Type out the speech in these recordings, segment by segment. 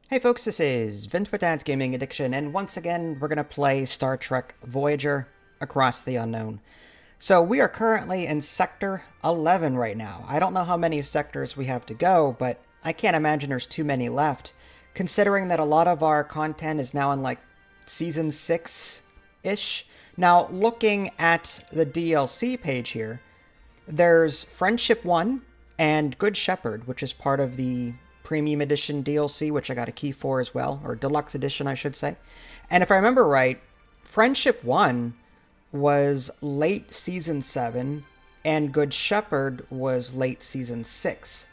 Hey folks, this is Vince with Dad's Gaming Addiction, and once again, we're going to play Star Trek Voyager Across the Unknown. So we are currently in Sector 11 right now. I don't know how many sectors we have to go, but I can't imagine there's too many left, considering that a lot of our content is now in like Season 6-ish. Now, looking at the DLC page here, there's Friendship 1 and Good Shepherd, which is part of the Premium Edition DLC, which I got a key for as well, or Deluxe Edition, I should say. And if I remember right, Friendship 1 was late Season 7, and Good Shepherd was late Season 6.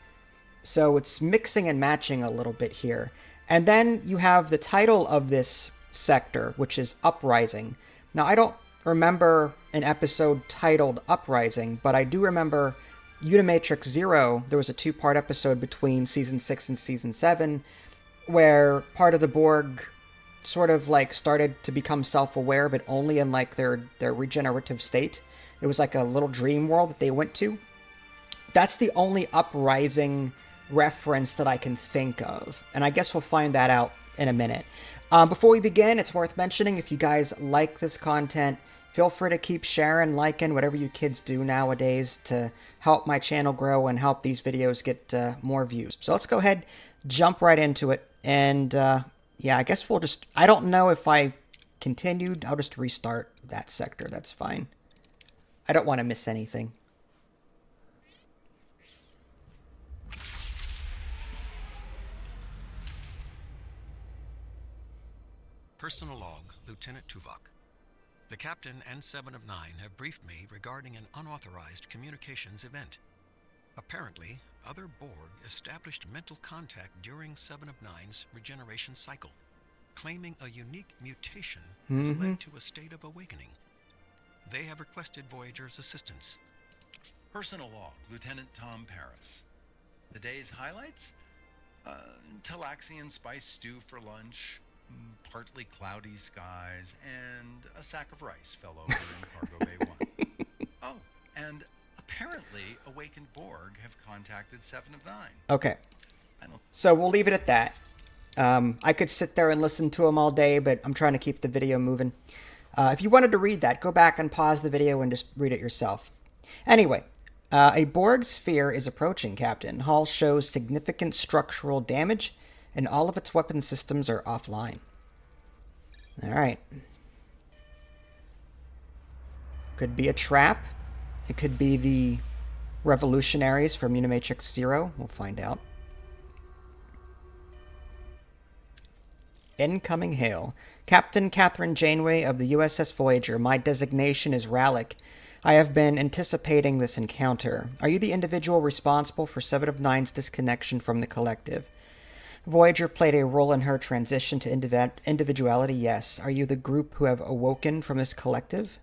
So it's mixing and matching a little bit here. And then you have the title of this sector, which is Uprising. Now, I don't remember an episode titled Uprising, but I do remember Unimatrix Zero. There was a two-part episode between Season 6 and Season 7 where part of the Borg sort of like started to become self-aware, but only in like their regenerative state. It was like a little dream world that they went to. That's the only Uprising reference that I can think of, and I guess we'll find that out in a minute. Before we begin, it's worth mentioning, if you guys like this content, feel free to keep sharing, liking, whatever you kids do nowadays to help my channel grow and help these videos get more views. So let's go ahead, jump right into it, and yeah, I guess we'll just, I don't know if I continued, I'll just restart that sector, that's fine. I don't want to miss anything. Personal log, Lieutenant Tuvok. The captain and 7 of 9 have briefed me regarding an unauthorized communications event. Apparently, other Borg established mental contact during 7 of 9's regeneration cycle, claiming a unique mutation has led to a state of awakening. They have requested Voyager's assistance. Personal log, Lieutenant Tom Paris. The day's highlights? Talaxian spice stew for lunch, partly cloudy skies, and a sack of rice fell over in Cargo Bay 1. Oh, and apparently awakened Borg have contacted 7 of 9. Okay, so we'll leave it at that. I could sit there and listen to them all day, but I'm trying to keep the video moving. If you wanted to read that, go back and pause the video and just read it yourself. Anyway, a Borg sphere is approaching, Captain. Hull shows significant structural damage, and all of its weapon systems are offline. Alright. Could be a trap. It could be the revolutionaries from Unimatrix Zero. We'll find out. Incoming hail. Captain Catherine Janeway of the USS Voyager. My designation is Rallic. I have been anticipating this encounter. Are you the individual responsible for 7 of 9's disconnection from the collective? Voyager played a role in her transition to individuality, yes. Are you the group who have awoken from this collective?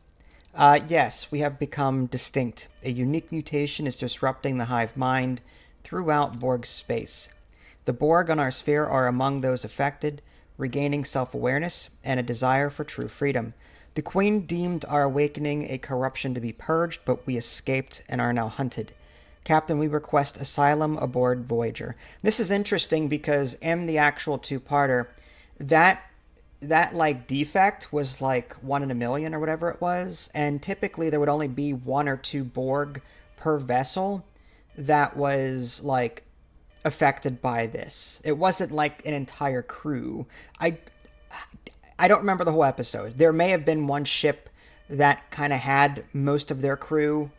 Yes, we have become distinct. A unique mutation is disrupting the hive mind throughout Borg space. The Borg on our sphere are among those affected, regaining self-awareness and a desire for true freedom. The Queen deemed our awakening a corruption to be purged, but we escaped and are now hunted. Captain, we request asylum aboard Voyager. This is interesting because in the actual two-parter, that like defect was like 1 in a million or whatever it was, and typically there would only be 1 or 2 Borg per vessel that was like affected by this. It wasn't like an entire crew. I don't remember the whole episode. There may have been one ship that kind of had most of their crew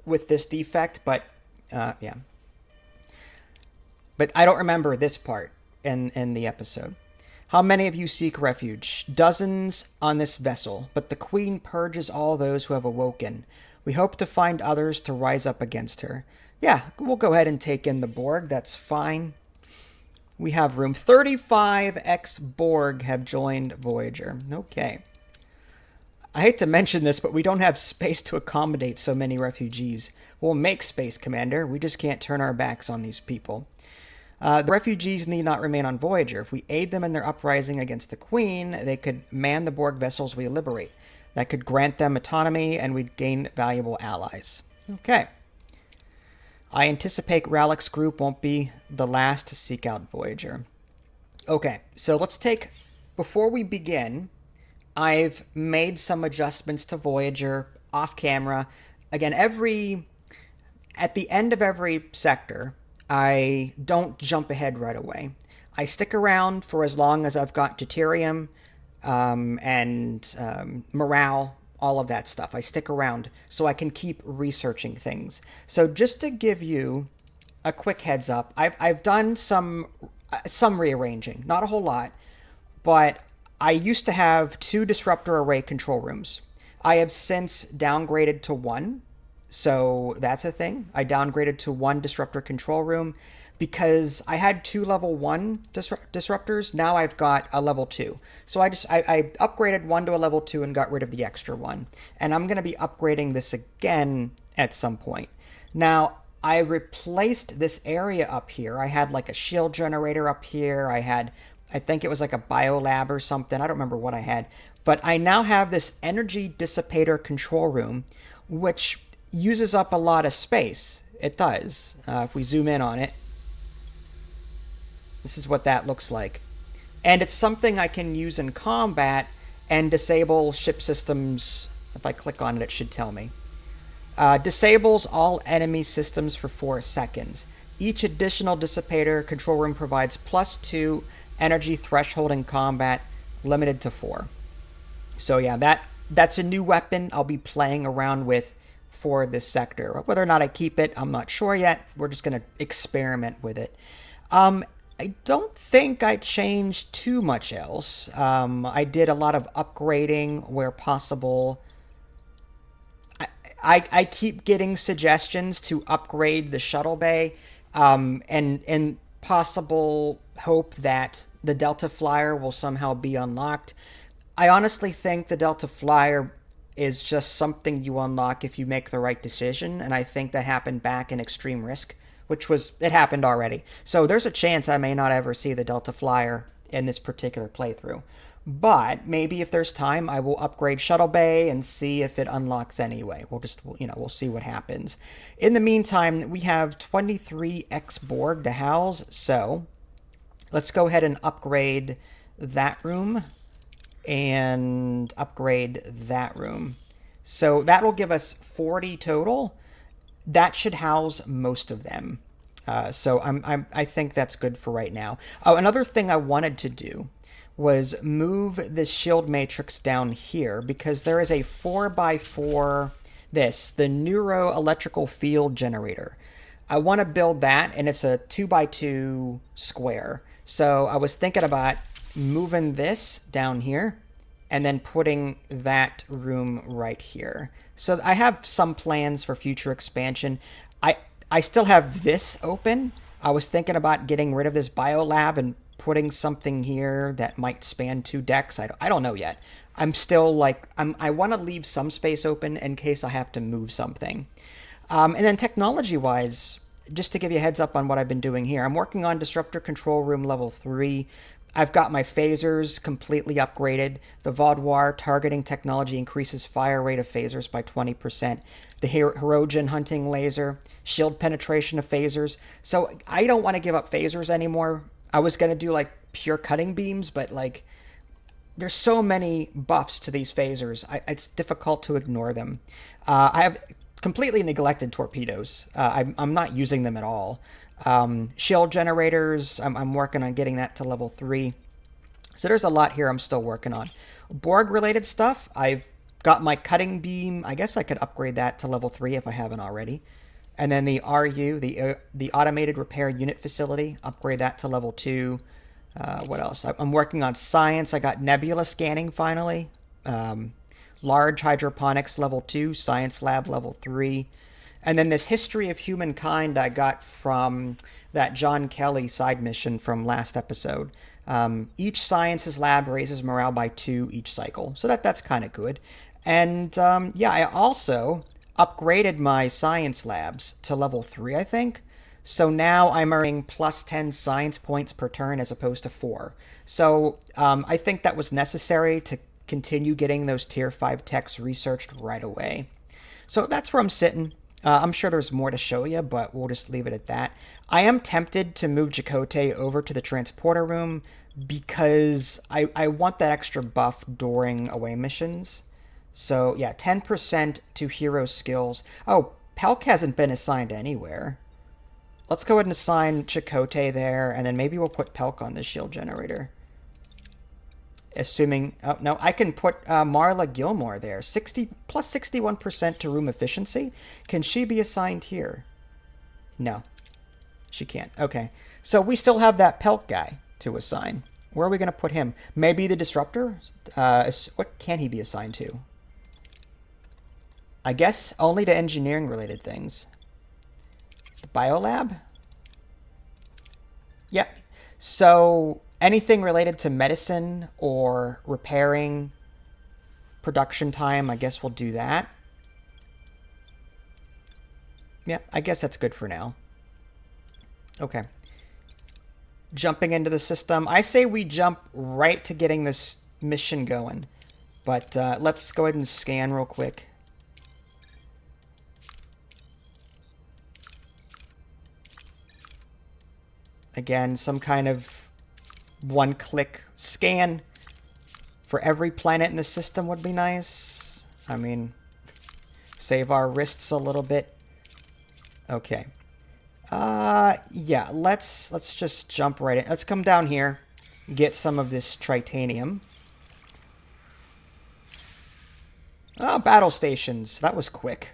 with this defect, but yeah. But I don't remember this part in the episode. How many of you seek refuge? Dozens on this vessel, but the Queen purges all those who have awoken. We hope to find others to rise up against her. Yeah, we'll go ahead and take in the Borg. That's fine. We have room. 35 ex-Borg have joined Voyager. Okay. I hate to mention this, but we don't have space to accommodate so many refugees. We'll make space, Commander. We just can't turn our backs on these people. The refugees need not remain on Voyager. If we aid them in their uprising against the Queen, they could man the Borg vessels we liberate. That could grant them autonomy, and we'd gain valuable allies. Okay. I anticipate Rallick's group won't be the last to seek out Voyager. Okay, so before we begin, I've made some adjustments to Voyager off camera. Again, at the end of every sector, I don't jump ahead right away. I stick around for as long as I've got deuterium and morale, all of that stuff. I stick around so I can keep researching things. So just to give you a quick heads up, I've done some rearranging, not a whole lot, but I used to have two disruptor array control rooms. I have since downgraded to one, so that's a thing. I downgraded to one disruptor control room because I had two level one disruptors. Now I've got a level two. So I upgraded one to a level two and got rid of the extra one. And I'm going to be upgrading this again at some point. Now, I replaced this area up here. I had like a shield generator up here. I think it was like a biolab or something. I don't remember what I had. But I now have this energy dissipator control room, which uses up a lot of space. It does. If we zoom in on it, this is what that looks like. And it's something I can use in combat and disable ship systems. If I click on it, it should tell me. Disables all enemy systems for 4 seconds. Each additional dissipator control room provides +2 energy threshold in combat, limited to 4. So yeah, that's a new weapon I'll be playing around with for this sector. Whether or not I keep it, I'm not sure yet. We're just going to experiment with it. I don't think I changed too much else. I did a lot of upgrading where possible. I keep getting suggestions to upgrade the shuttle bay, and possible hope that the Delta Flyer will somehow be unlocked. I honestly think the Delta Flyer is just something you unlock if you make the right decision, and I think that happened back in Extreme Risk, it happened already. So there's a chance I may not ever see the Delta Flyer in this particular playthrough. But maybe if there's time, I will upgrade Shuttle Bay and see if it unlocks anyway. We'll see what happens. In the meantime, we have 23x Borg to house, so let's go ahead and upgrade that room and upgrade that room. So that will give us 40 total. That should house most of them. So I think that's good for right now. Oh, another thing I wanted to do was move this shield matrix down here because there is a 4x4, the neuro electrical field generator. I want to build that, and it's a 2x2 square. So I was thinking about moving this down here and then putting that room right here. So I have some plans for future expansion. I still have this open. I was thinking about getting rid of this biolab and putting something here that might span 2 decks. I don't know yet. I'm still I want to leave some space open in case I have to move something. And then technology-wise, just to give you a heads up on what I've been doing here, I'm working on Disruptor Control Room Level 3. I've got my phasers completely upgraded. The Vaudoir targeting technology increases fire rate of phasers by 20%. The Hirogen hunting laser, shield penetration of phasers. So I don't want to give up phasers anymore. I was going to do pure cutting beams, but there's so many buffs to these phasers. It's difficult to ignore them. I have completely neglected torpedoes. I'm not using them at all. Shield generators, I'm working on getting that to level 3. So there's a lot here I'm still working on. Borg related stuff, I've got my cutting beam. I guess I could upgrade that to level 3 if I haven't already. And then the RU, the automated repair unit facility, upgrade that to level 2. What else? I'm working on science. I got nebula scanning finally. Large hydroponics level 2, science lab level 3. And then this history of humankind I got from that John Kelly side mission from last episode. Each sciences lab raises morale by 2 each cycle. So that's kind of good. And I also upgraded my science labs to level 3, I think. So now I'm earning plus 10 science points per turn as opposed to 4. So I think that was necessary to continue getting those tier 5 techs researched right away. So that's where I'm sitting. I'm sure there's more to show you, but we'll just leave it at that. I am tempted to move Chakotay over to the transporter room because I want that extra buff during away missions. So, yeah, 10% to hero skills. Oh, Pelk hasn't been assigned anywhere. Let's go ahead and assign Chakotay there, and then maybe we'll put Pelk on the shield generator. Assuming... Oh, no, I can put Marla Gilmore there. 60 plus 61% to room efficiency. Can she be assigned here? No. She can't. Okay. So we still have that Pelk guy to assign. Where are we going to put him? Maybe the Disruptor? What can he be assigned to? I guess only to engineering-related things. The Biolab? Yep. So anything related to medicine or repairing, production time, I guess we'll do that. Yeah, I guess that's good for now. Okay. Jumping into the system. I say we jump right to getting this mission going. But let's go ahead and scan real quick. Again, some kind of one-click scan for every planet in the system would be nice. I mean, save our wrists a little bit. Okay. Yeah, let's just jump right in. Let's come down here, get some of this tritanium. Oh, battle stations. That was quick.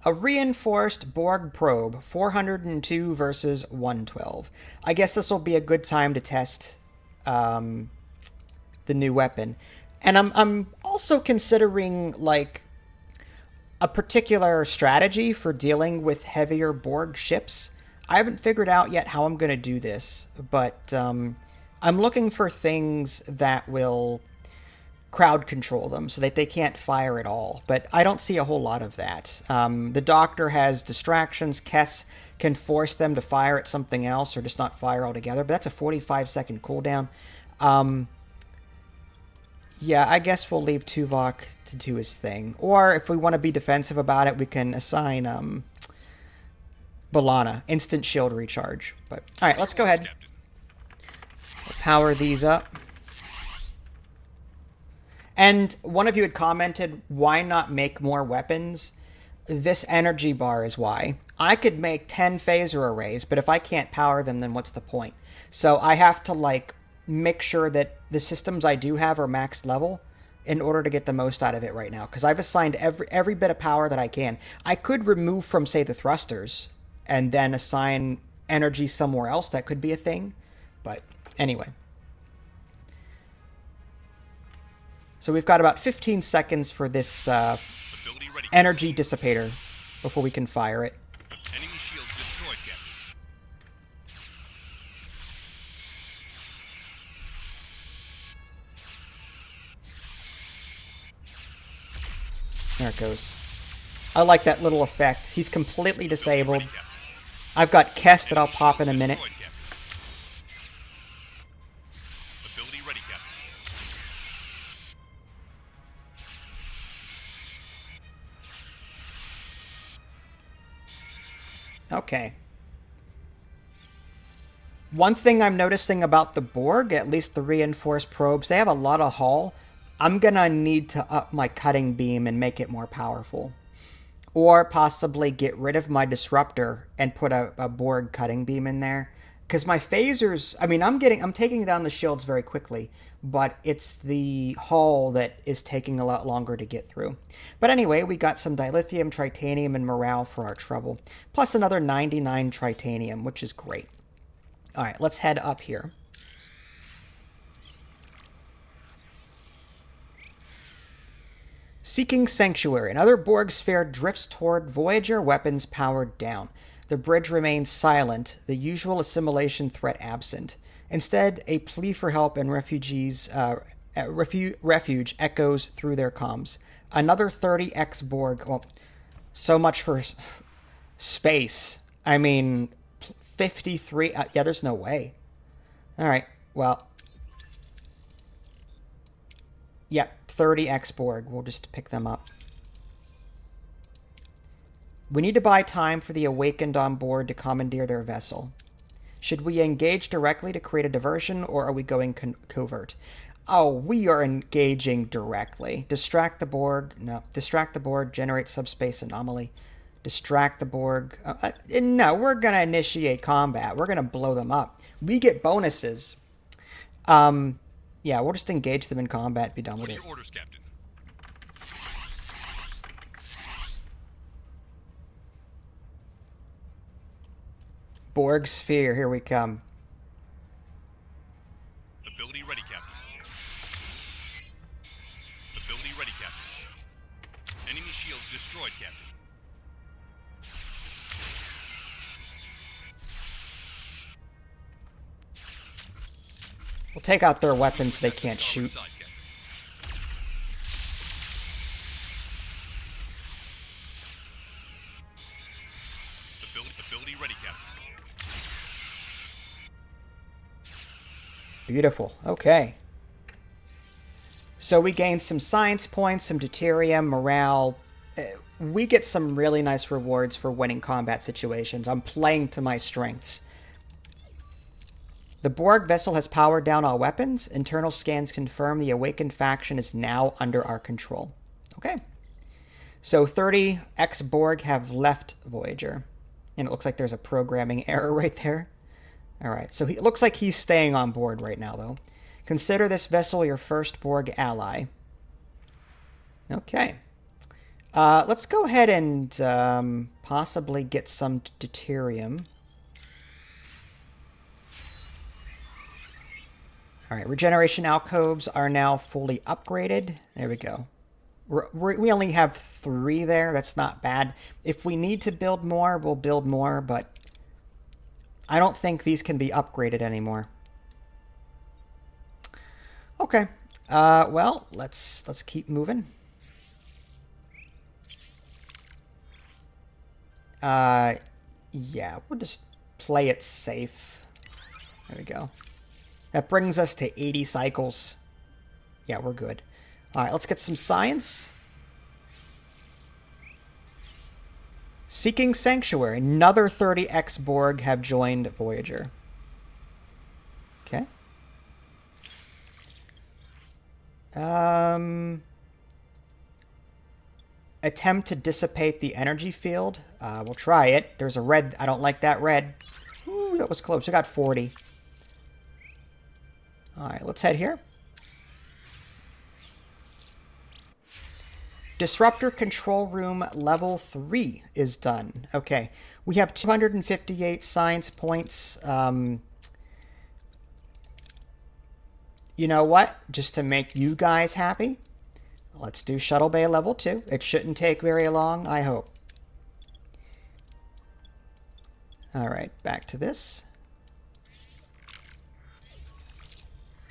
A reinforced Borg probe, 402 versus 112. I guess this will be a good time to test the new weapon. And I'm also considering, like, a particular strategy for dealing with heavier Borg ships. I haven't figured out yet how I'm going to do this, but I'm looking for things that will crowd control them so that they can't fire at all. But I don't see a whole lot of that. The Doctor has distractions. Kess can force them to fire at something else or just not fire altogether. But that's a 45-second cooldown. Yeah, I guess we'll leave Tuvok to do his thing. Or if we want to be defensive about it, we can assign B'Elanna. Instant shield recharge. But all right, let's go ahead. We'll power these up. And one of you had commented, why not make more weapons? This energy bar is why. I could make 10 phaser arrays, but if I can't power them, then what's the point? So I have to, like, make sure that the systems I do have are max level in order to get the most out of it right now. Because I've assigned every bit of power that I can. I could remove from, say, the thrusters and then assign energy somewhere else. That could be a thing. But anyway. So we've got about 15 seconds for this energy dissipator before we can fire it. Enemy shields destroyed, Captain. There it goes. I like that little effect. He's completely disabled. I've got Kess that I'll pop in a minute. Ability ready, Captain. Okay. One thing I'm noticing about the Borg, at least the reinforced probes, they have a lot of hull. I'm gonna need to up my cutting beam and make it more powerful. Or possibly get rid of my disruptor and put a Borg cutting beam in there. Because my phasers, I mean, I'm taking down the shields very quickly, but it's the hull that is taking a lot longer to get through. But anyway, we got some dilithium, tritanium, and morale for our trouble. Plus another 99 tritanium, which is great. All right, let's head up here. Seeking Sanctuary. Another Borg sphere drifts toward Voyager, weapons powered down. The bridge remains silent, the usual assimilation threat absent. Instead, a plea for help and refuge echoes through their comms. Another 30x Borg. Well, so much for space. I mean, 53. Yeah, there's no way. All right, well. Yep, 30x Borg. We'll just pick them up. We need to buy time for the awakened on board to commandeer their vessel. Should we engage directly to create a diversion, or are we going covert? Oh, we are engaging directly. Distract the Borg. No. Distract the Borg. Generate subspace anomaly. Distract the Borg. No, we're going to initiate combat. We're going to blow them up. We get bonuses. Yeah, we'll just engage them in combat. Be done with What are it. your orders, Captain? Borg sphere. Here we come. Ability ready, Captain. Ability ready, Captain. Enemy shields destroyed, Captain. We'll take out their weapons they can't Starboard shoot. side, Captain. Ability ready, Captain. Beautiful. Okay. So we gained some science points, some deuterium, morale. We get some really nice rewards for winning combat situations. I'm playing to my strengths. The Borg vessel has powered down all weapons. Internal scans confirm the awakened faction is now under our control. Okay. So 30 ex-Borg have left Voyager. And it looks like there's a programming error right there. All right, so it looks like he's staying on board right now, though. Consider this vessel your first Borg ally. Okay. Let's go ahead and possibly get some deuterium. All right, regeneration alcoves are now fully upgraded. There we go. We only have 3 there. That's not bad. If we need to build more, we'll build more, but I don't think these can be upgraded anymore. Okay. Well, let's keep moving. Yeah, we'll just play it safe. There we go. That brings us to 80 cycles. Yeah, we're good. All right, let's get some science. Seeking Sanctuary. Another 30 ex-Borg have joined Voyager. Okay. Attempt to dissipate the energy field. We'll try it. There's a red. I don't like that red. Ooh, that was close. I got 40. All right, let's head here. Disruptor Control Room Level 3 is done. Okay, we have 258 science points. You know what? Just to make you guys happy, let's do Shuttle Bay Level 2. It shouldn't take very long, I hope. All right, back to this.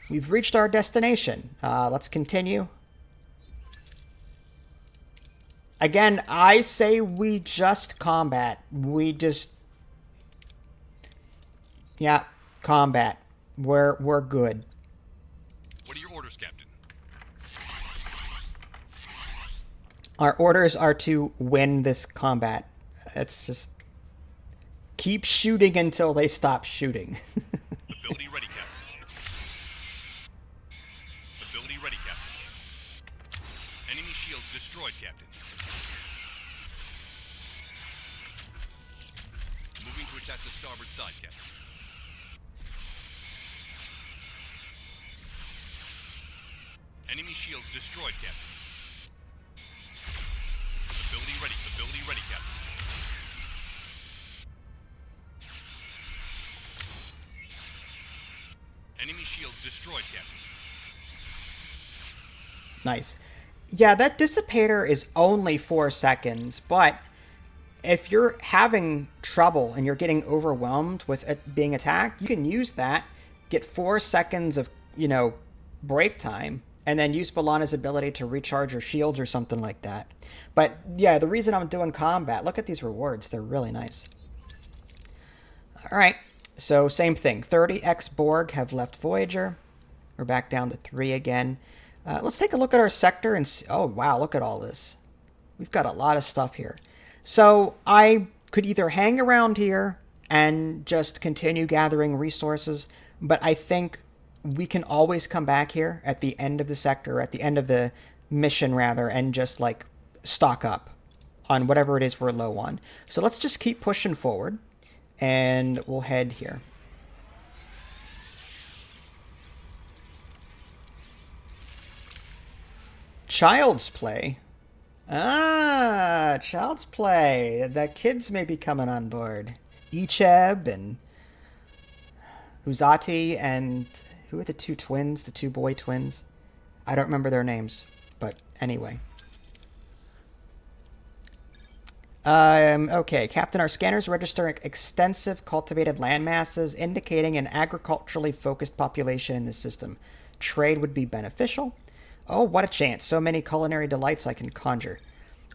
We've reached our destination. Let's continue. Again, I say we just combat. We just... Yeah, combat. We're good. What are your orders, Captain? Our orders are to win this combat. It's just... Keep shooting until they stop shooting. Ability ready, Captain. Ability ready, Captain. Enemy shields destroyed, Captain. Moving to attack the starboard side, Captain. Enemy shields destroyed, Captain. Ability ready, Captain. Enemy shields destroyed, Captain. Nice. Yeah, that dissipator is only 4 seconds, but if you're having trouble and you're getting overwhelmed with it being attacked, you can use that, get 4 seconds of, break time, and then use B'Elanna's ability to recharge your shields or something like that. But yeah, the reason I'm doing combat, look at these rewards. They're really nice. All right. So same thing. 30 ex-Borg have left Voyager. We're back down to 3 again. Let's take a look at our sector and see. Oh, wow, look at all this. We've got a lot of stuff here. So I could either hang around here and just continue gathering resources, but I think we can always come back here at the end of the sector, at the end of the mission rather, and just like stock up on whatever it is we're low on. So let's just keep pushing forward, and we'll head here. Child's Play. Ah, Child's Play. The kids may be coming on board. Icheb and Huzati and who are the two twins? The two boy twins? I don't remember their names, but anyway. Okay, Captain, our scanners register extensive cultivated land masses, indicating an agriculturally focused population in this system. Trade would be beneficial. Oh, what a chance. So many culinary delights I can conjure.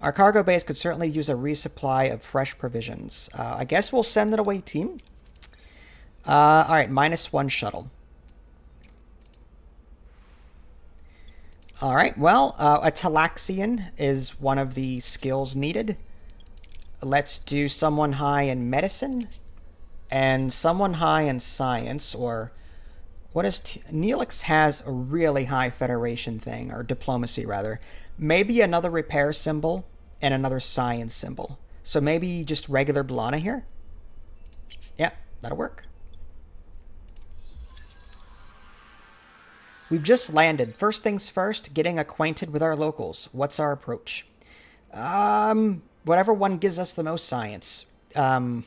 Our cargo base could certainly use a resupply of fresh provisions. I guess we'll send it away, team. Alright, -1 shuttle. Alright, well, a Talaxian is one of the skills needed. Let's do someone high in medicine and someone high in science, or what is Neelix has a really high Federation thing, or diplomacy rather. Maybe another repair symbol and another science symbol. So maybe just regular Blana here. Yeah, that'll work. We've just landed. First things first, getting acquainted with our locals. What's our approach? Whatever one gives us the most science. We're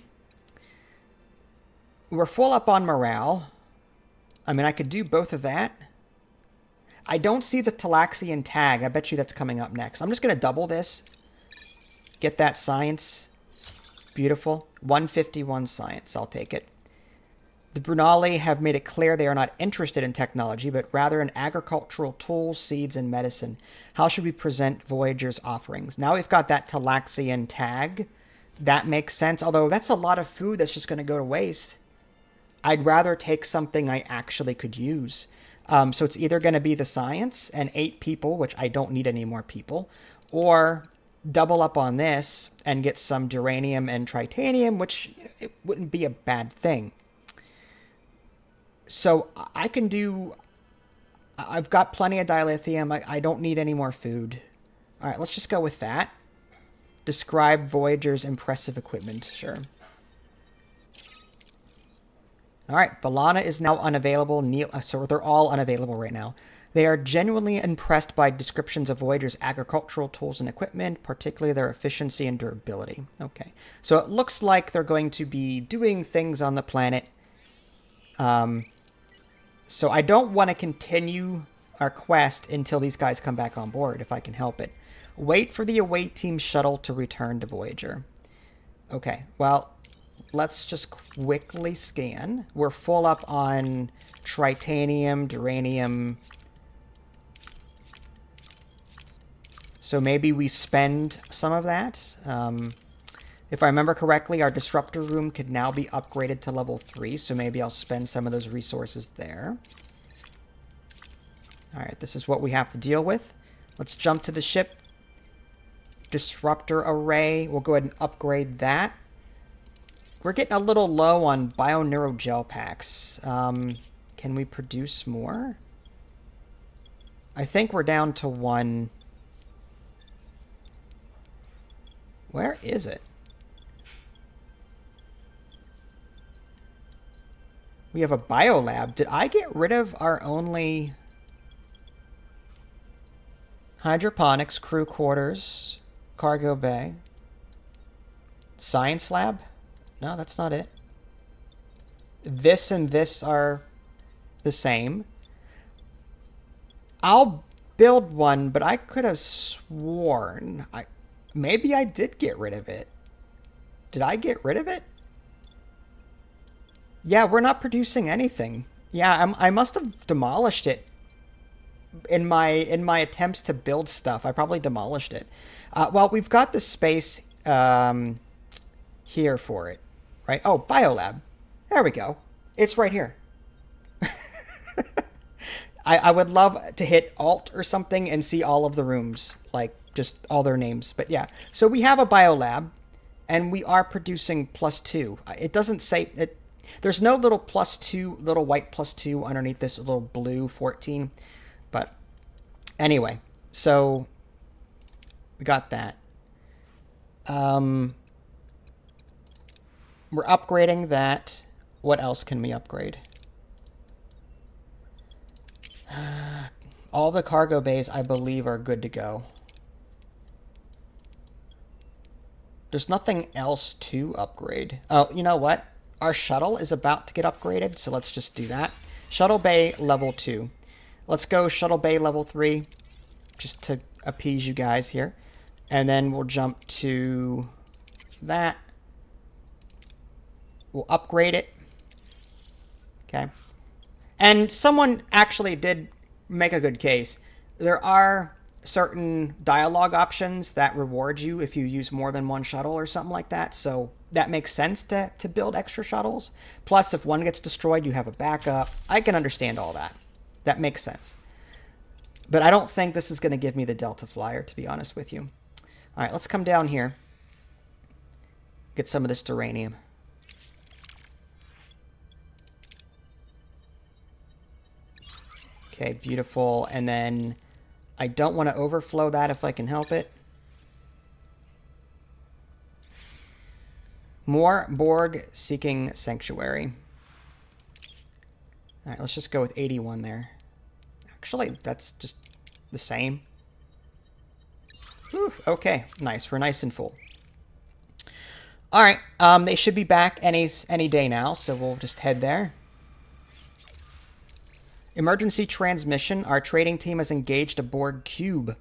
full up on morale. I mean, I could do both of that. I don't see the Talaxian tag. I bet you that's coming up next. I'm just going to double this. Get that science. Beautiful. 151 science. I'll take it. The Brunali have made it clear they are not interested in technology, but rather in agricultural tools, seeds, and medicine. How should we present Voyager's offerings? Now we've got that Talaxian tag. That makes sense, although that's a lot of food that's just going to go to waste. I'd rather take something I actually could use. So it's either going to be the science and 8 people, which I don't need any more people, or double up on this and get some duranium and tritanium, which it wouldn't be a bad thing. So I can do... I've got plenty of dilithium. I don't need any more food. All right, let's just go with that. Describe Voyager's impressive equipment. Sure. All right, Balana is now unavailable. So they're all unavailable right now. They are genuinely impressed by descriptions of Voyager's agricultural tools and equipment, particularly their efficiency and durability. Okay, so it looks like they're going to be doing things on the planet. So I don't want to continue our quest until these guys come back on board, if I can help it. Wait for the away team shuttle to return to Voyager. Okay, well, let's just quickly scan. We're full up on tritanium, duranium. So maybe we spend some of that. If I remember correctly, our disruptor room could now be upgraded to level 3, so maybe I'll spend some of those resources there. Alright, this is what we have to deal with. Let's jump to the ship. Disruptor array. We'll go ahead and upgrade that. We're getting a little low on bioneural packs. Can we produce more? I think we're down to 1. Where is it? We have a biolab. Did I get rid of our only hydroponics, crew quarters, cargo bay, science lab? No, that's not it. This and this are the same. I'll build one, but I could have sworn maybe I did get rid of it. Did I get rid of it? Yeah, we're not producing anything. Yeah, I must have demolished it in my attempts to build stuff. I probably demolished it. Well, we've got the space here for it, right? Oh, biolab. There we go. It's right here. I would love to hit Alt or something and see all of the rooms, like just all their names. But yeah, so we have a biolab. And we are producing +2. It doesn't say it. There's no little +2, little white +2 underneath this little blue 14. But anyway, so we got that. We're upgrading that. What else can we upgrade? All the cargo bays, I believe, are good to go. There's nothing else to upgrade. Oh, you know what? Our shuttle is about to get upgraded, so let's just do that. Shuttle bay level 2. Let's go shuttle bay level 3, just to appease you guys here. And then we'll jump to that. We'll upgrade it. Okay. And someone actually did make a good case. There are certain dialogue options that reward you if you use more than one shuttle or something like that. So that makes sense to build extra shuttles. Plus, if one gets destroyed, you have a backup. I can understand all that. That makes sense. But I don't think this is going to give me the Delta Flyer, to be honest with you. All right, let's come down here. Get some of this duranium. Okay, beautiful. And then I don't want to overflow that if I can help it. More Borg seeking sanctuary. All right, let's just go with 81 there. Actually, that's just the same. Whew, okay, nice. We're nice and full. All right, they should be back any day now, so we'll just head there. Emergency transmission. Our trading team has engaged a Borg cube.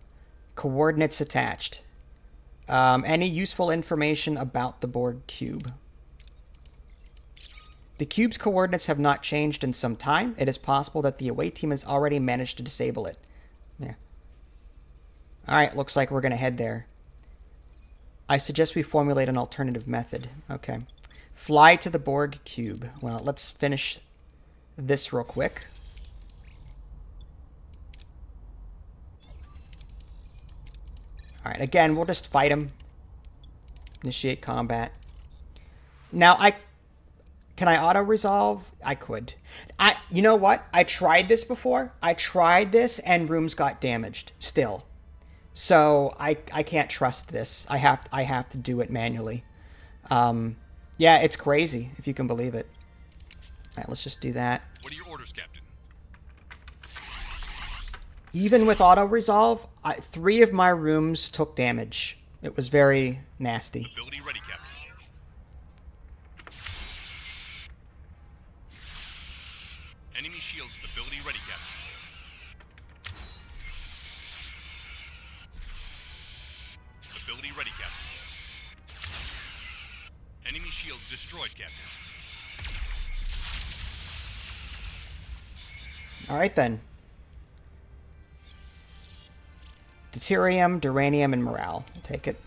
Coordinates attached. Any useful information about the Borg cube? The cube's coordinates have not changed in some time. It is possible that the away team has already managed to disable it. Yeah. Alright, looks like we're going to head there. I suggest we formulate an alternative method. Okay. Fly to the Borg cube. Well, let's finish this real quick. Alright, again, we'll just fight him. Initiate combat. Now, can I auto-resolve? I could. You know what? I tried this before. I tried this, and rooms got damaged still. So, I can't trust this. I have to do it manually. Yeah, it's crazy, if you can believe it. Alright, let's just do that. What are your orders, Captain? Even with auto-resolve, 3 of my rooms took damage. It was very nasty. Ability ready, Captain. Enemy shields ability ready, Captain. Ability ready, Captain. Enemy shields destroyed, Captain. Alright then. Deuterium, duranium, and morale. I'll take it.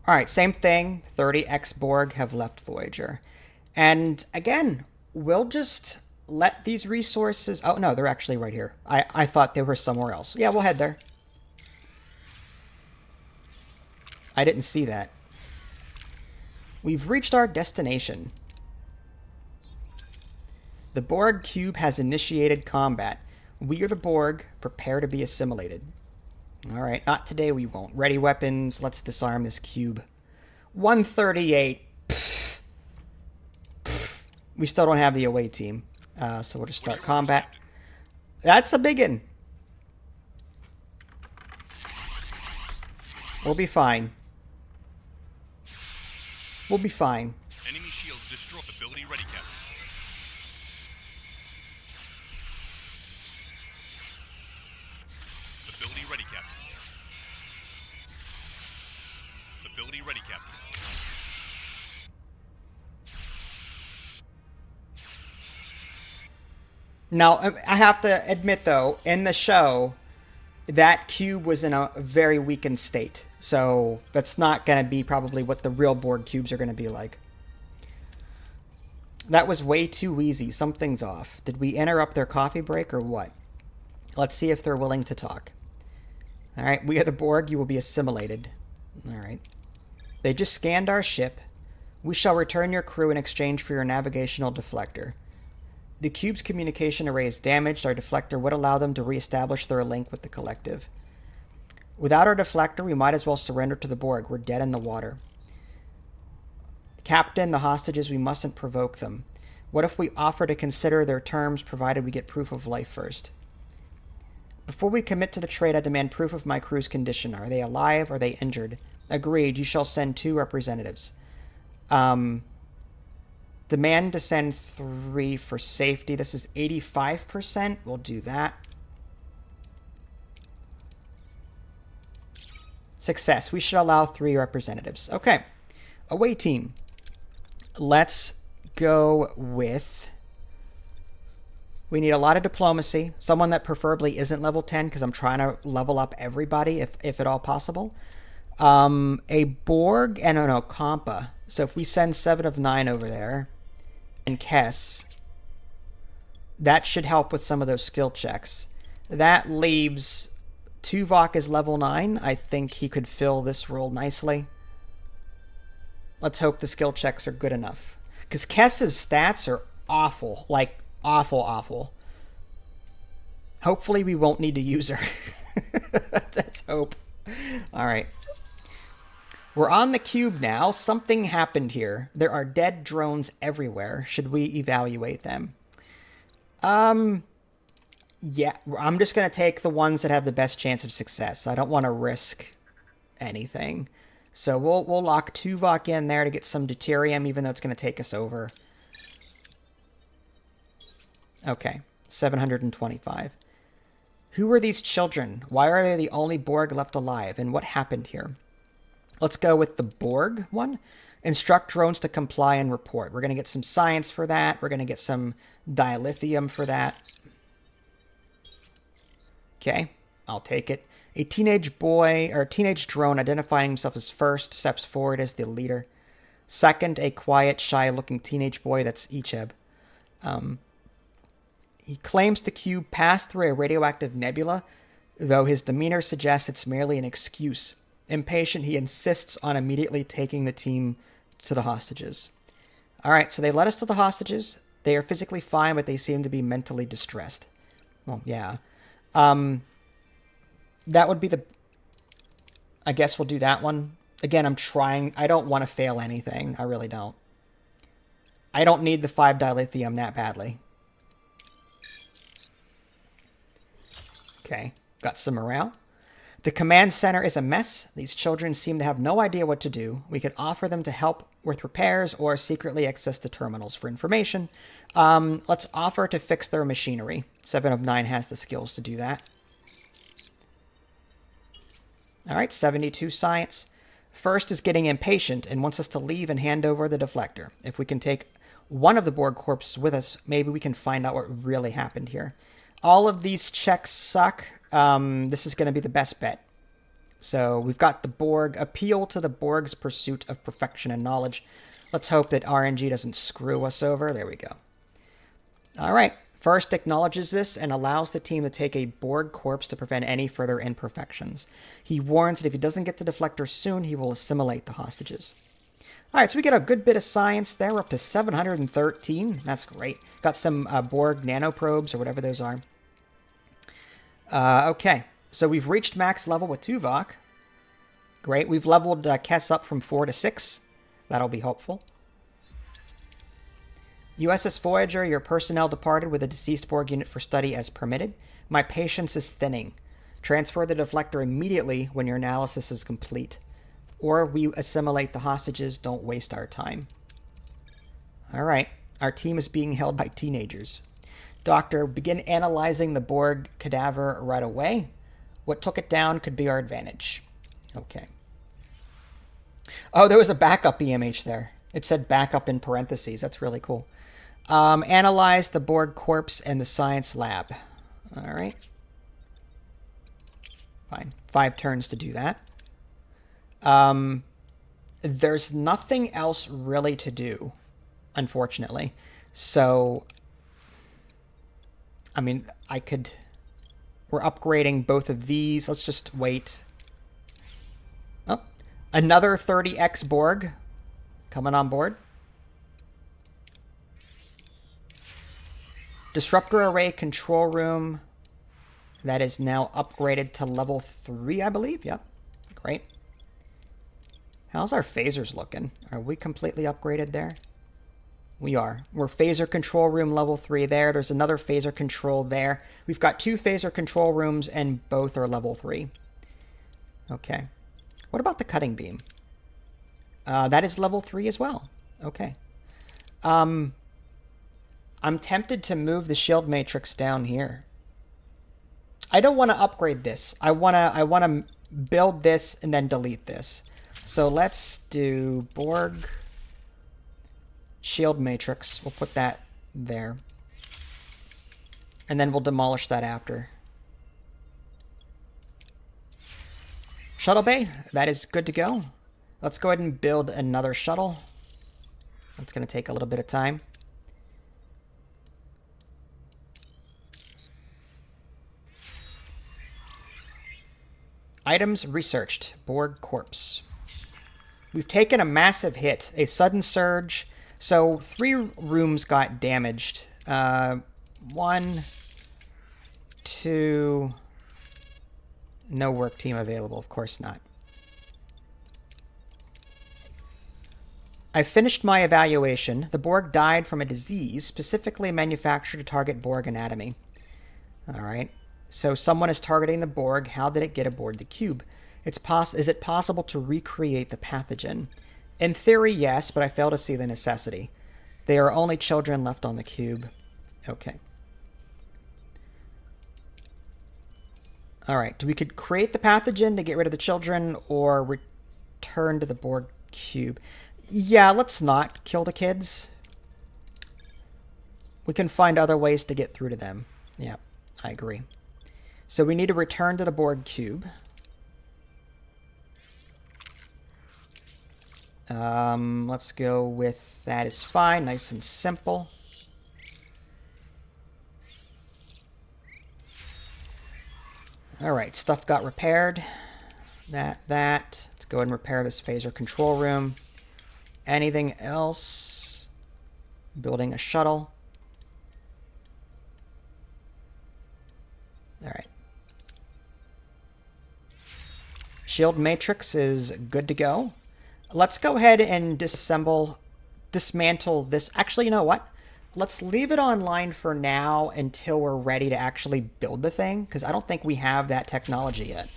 Alright, same thing. 30 ex-Borg have left Voyager. And again, we'll just let these resources... Oh, no, they're actually right here. I thought they were somewhere else. Yeah, we'll head there. I didn't see that. We've reached our destination. The Borg cube has initiated combat. We are the Borg. Prepare to be assimilated. Alright, not today we won't. Ready weapons. Let's disarm this cube. 138. Pfft. Pfft. We still don't have the away team. So we'll just start combat. That's a biggin. We'll be fine. We'll be fine. Enemy shields destroyed. Ability ready, Captain. Ability ready, Captain. Ability ready, Captain. Now, I have to admit, though, in the show, that cube was in a very weakened state. So that's not going to be probably what the real Borg cubes are going to be like. That was way too easy. Something's off. Did we interrupt their coffee break or what? Let's see if they're willing to talk. All right, we are the Borg. You will be assimilated. Alright. They just scanned our ship. We shall return your crew in exchange for your navigational deflector. The cube's communication array is damaged. Our deflector would allow them to reestablish their link with the collective. Without our deflector, we might as well surrender to the Borg. We're dead in the water. Captain, the hostages, we mustn't provoke them. What if we offer to consider their terms, provided we get proof of life first? Before we commit to the trade, I demand proof of my crew's condition. Are they alive? Are they injured? Agreed. You shall send 2 representatives. Demand to send 3 for safety. This is 85%. We'll do that. Success. We should allow 3 representatives. Okay. Away team. Let's go with... We need a lot of diplomacy. Someone that preferably isn't level 10, because I'm trying to level up everybody, if at all possible. A Borg and an Okampa. So if we send 7 of 9 over there, and Kess, that should help with some of those skill checks. That leaves Tuvok as level 9. I think he could fill this role nicely. Let's hope the skill checks are good enough. Because Kess's stats are awful. Like, awful, awful. Hopefully we won't need to use her. Let's hope. Alright. We're on the cube now. Something happened here. There are dead drones everywhere. Should we evaluate them? Yeah. I'm just going to take the ones that have the best chance of success. I don't want to risk anything. So we'll lock Tuvok in there to get some deuterium, even though it's going to take us over. Okay. 725. Who are these children? Why are they the only Borg left alive? And what happened here? Let's go with the Borg one. Instruct drones to comply and report. We're going to get some science for that. We're going to get some dilithium for that. Okay, I'll take it. A teenage boy, or teenage drone identifying himself as first, steps forward as the leader. Second, a quiet, shy-looking teenage boy. That's Icheb. He claims the cube passed through a radioactive nebula, though his demeanor suggests it's merely an excuse. Impatient, he insists on immediately taking the team to the hostages. Alright, so they led us to the hostages. They are physically fine, but they seem to be mentally distressed. Well, yeah. That would be the... I guess we'll do that one. Again, I'm trying... I don't want to fail anything. I really don't. I don't need the 5 dilithium that badly. Okay, got some morale. The command center is a mess. These children seem to have no idea what to do. We could offer them to help with repairs or secretly access the terminals for information. Let's offer to fix their machinery. 7 of 9 has the skills to do that. Alright, 72 science. First is getting impatient and wants us to leave and hand over the deflector. If we can take one of the Borg corpses with us, maybe we can find out what really happened here. All of these checks suck. This is going to be the best bet. So we've got the Borg. Appeal to the Borg's pursuit of perfection and knowledge. Let's hope that RNG doesn't screw us over. There we go. All right. First acknowledges this and allows the team to take a Borg corpse to prevent any further imperfections. He warns that if he doesn't get the deflector soon, he will assimilate the hostages. All right, so we get a good bit of science there. We're up to 713. That's great. Got some Borg nanoprobes or whatever those are. Okay, so we've reached max level with Tuvok. Great. We've leveled Kess up from 4 to 6. That'll be helpful. USS Voyager, your personnel departed with a deceased Borg unit for study as permitted. My patience is thinning. Transfer the deflector immediately when your analysis is complete. Or we assimilate the hostages. Don't waste our time. Alright. Our team is being held by teenagers. Doctor, begin analyzing the Borg cadaver right away. What took it down could be our advantage. Okay. Oh, there was a backup EMH there. It said backup in parentheses. That's really cool. Analyze the Borg corpse and the science lab. All right. Fine. 5 turns to do that. There's nothing else really to do, unfortunately. So, I mean, I could... We're upgrading both of these. Let's just wait. Oh, Another 30x Borg coming on board. Disruptor array control room. That is now upgraded to level 3, I believe. Yep. Great. How's our phasers looking? Are we completely upgraded there? We are. We're phaser control room level 3 there. There's another phaser control there. We've got 2 phaser control rooms and both are level 3. Okay. What about the cutting beam? That is level 3 as well. Okay. I'm tempted to move the shield matrix down here. I don't want to upgrade this. I want to build this and then delete this. So let's do Borg shield matrix. We'll put that there. And then we'll demolish that after. Shuttle bay, that is good to go. Let's go ahead and build another shuttle. That's going to take a little bit of time. Items researched. Borg corpse. We've taken a massive hit. A sudden surge. So 3 rooms got damaged. 1, 2... No work team available. Of course not. I finished my evaluation. The Borg died from a disease specifically manufactured to target Borg anatomy. Alright. So someone is targeting the Borg. How did it get aboard the cube? Is it possible to recreate the pathogen? In theory, yes, but I fail to see the necessity. There are only children left on the cube. Okay. Alright, we could create the pathogen to get rid of the children or return to the Borg cube. Yeah, let's not kill the kids. We can find other ways to get through to them. Yeah, I agree. So we need to return to the Borg cube. Let's go with that is fine, nice and simple. Alright, stuff got repaired. That. Let's go ahead and repair this phaser control room. Anything else? Building a shuttle. Alright. Shield matrix is good to go. Let's go ahead and dismantle this. Actually, you know what? Let's leave it online for now until we're ready to actually build the thing, because I don't think we have that technology yet.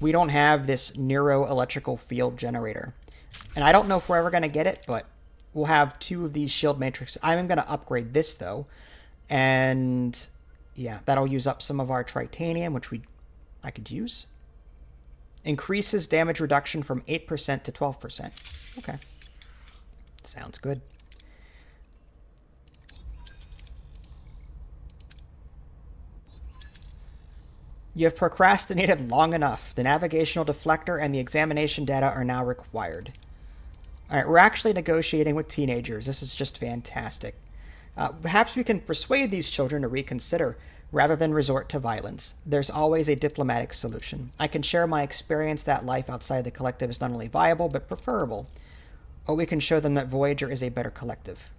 We don't have this neuro-electrical field generator. And I don't know if we're ever going to get it, but we'll have 2 of these shield matrices. I'm going to upgrade this, though. And yeah, that'll use up some of our titanium, which I could use. Increases damage reduction from 8% to 12%. Okay. Sounds good. You have procrastinated long enough. The navigational deflector and the examination data are now required. Alright, we're actually negotiating with teenagers. This is just fantastic. Perhaps we can persuade these children to reconsider, rather than resort to violence. There's always a diplomatic solution. I can share my experience that life outside the collective is not only viable, but preferable. Or we can show them that Voyager is a better collective.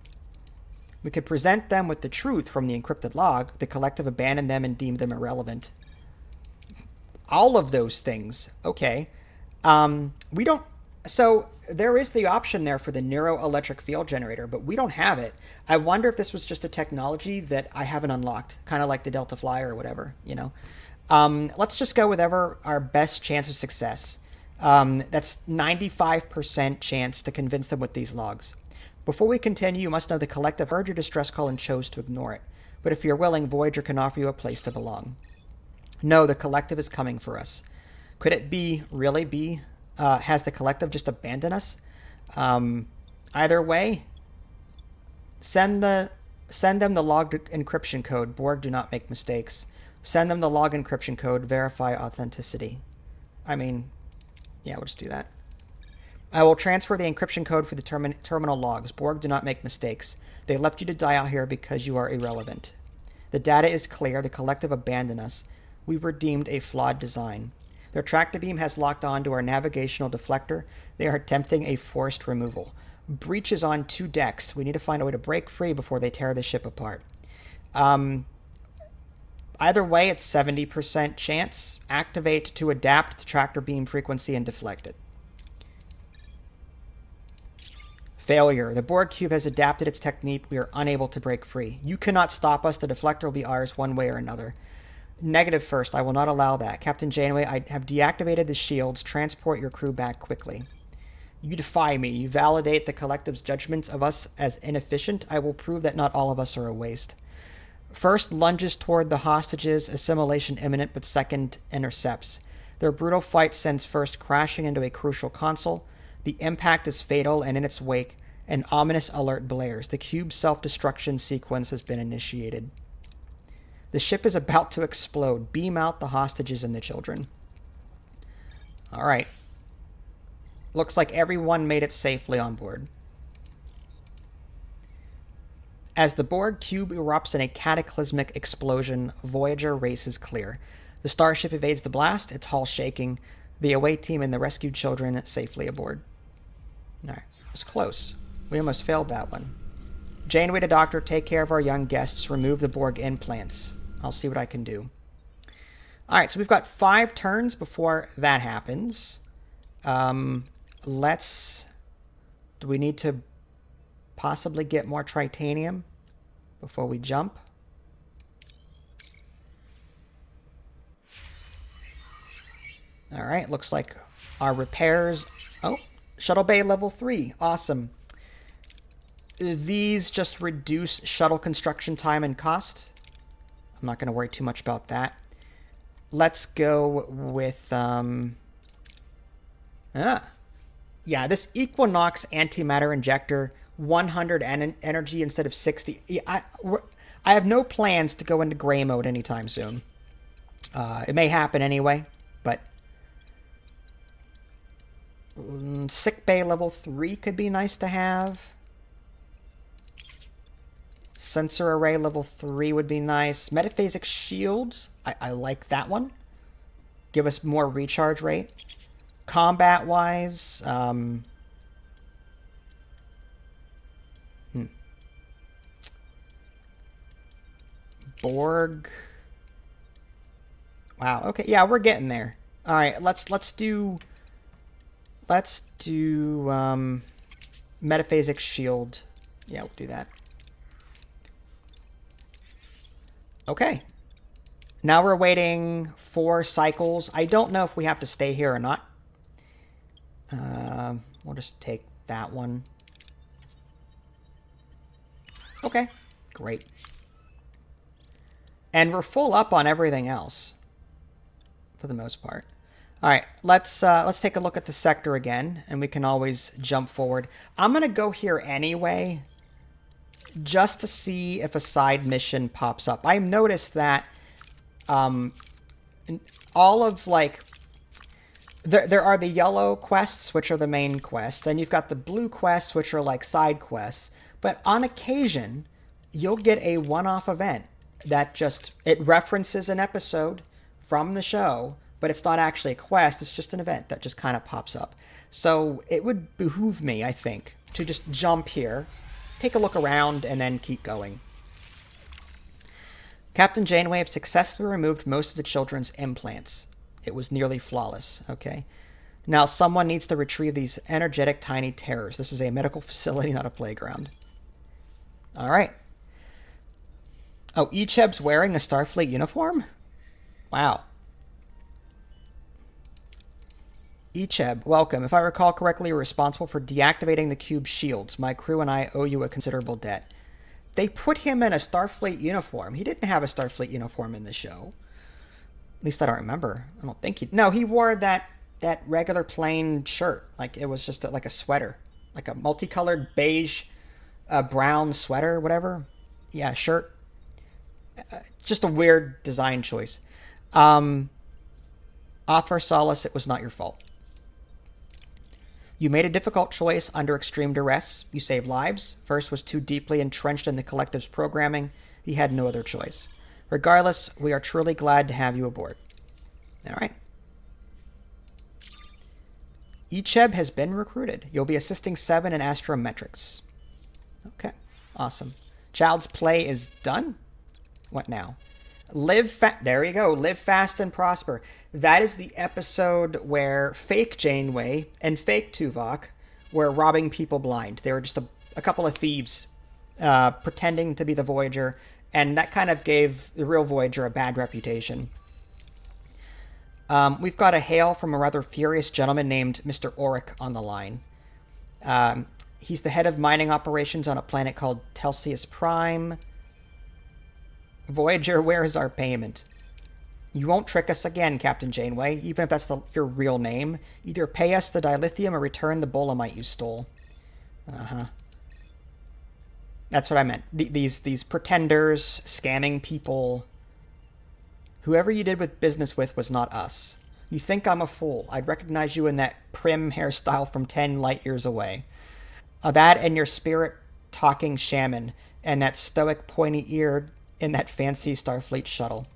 We could present them with the truth from the encrypted log. The collective abandoned them and deemed them irrelevant. All of those things. Okay. We don't... So, there is the option there for the neuro-electric field generator, but we don't have it. I wonder if this was just a technology that I haven't unlocked. Kind of like the Delta Flyer or whatever, you know. Let's just go with our best chance of success. That's 95% chance to convince them with these logs. Before we continue, you must know the collective heard your distress call and chose to ignore it. But if you're willing, Voyager can offer you a place to belong. No, the collective is coming for us. Could it really be, has the collective just abandoned us? Either way, send them the log encryption code. Borg do not make mistakes. Send them the log encryption code. Verify authenticity. I mean, yeah, we'll just do that. I will transfer the encryption code for the terminal logs. Borg do not make mistakes. They left you to die out here because you are irrelevant. The data is clear. The collective abandoned us. We were deemed a flawed design. Their tractor beam has locked on to our navigational deflector. They are attempting a forced removal. Breach is on 2 decks. We need to find a way to break free before they tear the ship apart. Either way, it's 70% chance. Activate to adapt the tractor beam frequency and deflect it. Failure. The Borg cube has adapted its technique. We are unable to break free. You cannot stop us. The deflector will be ours one way or another. Negative first. I will not allow that. Captain Janeway, I have deactivated the shields. Transport your crew back quickly. You defy me. You validate the collective's judgments of us as inefficient. I will prove that not all of us are a waste. First lunges toward the hostages, assimilation imminent, but second intercepts. Their brutal fight sends first crashing into a crucial console. The impact is fatal, and in its wake, an ominous alert blares. The cube's self-destruction sequence has been initiated. The ship is about to explode. Beam out the hostages and the children. All right. Looks like everyone made it safely on board. As the Borg cube erupts in a cataclysmic explosion, Voyager races clear. The starship evades the blast, its hull shaking. The away team and the rescued children safely aboard. Alright, it's close. We almost failed that one. Janeway to Doctor, take care of our young guests. Remove the Borg implants. I'll see what I can do. Alright, so we've got 5 turns before that happens. Do we need to possibly get more tritanium before we jump? All right, looks like our repairs... Oh, shuttle bay level 3. Awesome. These just reduce shuttle construction time and cost. I'm not going to worry too much about that. Let's go with... Yeah, this Equinox antimatter injector, 100 energy instead of 60. I have no plans to go into gray mode anytime soon. It may happen anyway, but sick bay level 3 could be nice to have. Sensor array level 3 would be nice. Metaphasic shields, I like that one. Give us more recharge rate. Combat-wise, Borg. Wow. Okay. Yeah, we're getting there. All right. Let's do metaphasic shield. Yeah, we'll do that. Okay. Now we're waiting 4 cycles. I don't know if we have to stay here or not. We'll just take that one. Okay, great. And we're full up on everything else, for the most part. All right, let's take a look at the sector again, and we can always jump forward. I'm gonna go here anyway, just to see if a side mission pops up. I noticed that all of like. There are the yellow quests, which are the main quests, and you've got the blue quests, which are like side quests. But on occasion, you'll get a one-off event that just, it references an episode from the show, but it's not actually a quest, it's just an event that just kind of pops up. So it would behoove me, I think, to just jump here, take a look around, and then keep going. Captain Janeway have successfully removed most of the children's implants. It was nearly flawless. Okay. Now someone needs to retrieve these energetic tiny terrors. This is a medical facility, not a playground. All right. Oh, Icheb's wearing a Starfleet uniform? Wow. Icheb, welcome. If I recall correctly, you're responsible for deactivating the cube shields. My crew and I owe you a considerable debt. They put him in a Starfleet uniform. He didn't have a Starfleet uniform in the show. At least I don't remember. I don't think he... No, he wore that regular plain shirt. Like, it was just like a sweater. Like a multicolored beige, brown sweater, whatever. Yeah, shirt. Just a weird design choice. Offer solace, it was not your fault. You made a difficult choice under extreme duress. You saved lives. First was too deeply entrenched in the collective's programming. He had no other choice. Regardless, we are truly glad to have you aboard. All right. Icheb has been recruited. You'll be assisting 7 in astrometrics. Okay, awesome. Child's play is done. What now? There you go. Live fast and prosper. That is the episode where fake Janeway and fake Tuvok were robbing people blind. They were just a couple of thieves pretending to be the Voyager, and that kind of gave the real Voyager a bad reputation. We've got a hail from a rather furious gentleman named Mr. Auric on the line. He's the head of mining operations on a planet called Telsius Prime. Voyager, where is our payment? You won't trick us again, Captain Janeway, even if that's your real name. Either pay us the dilithium or return the bolamite you stole. Uh-huh. That's what I meant. These pretenders, scamming people. Whoever you did business with was not us. You think I'm a fool. I'd recognize you in that prim hairstyle from 10 light years away. That and your spirit-talking shaman, and that stoic pointy-eared in that fancy Starfleet shuttle.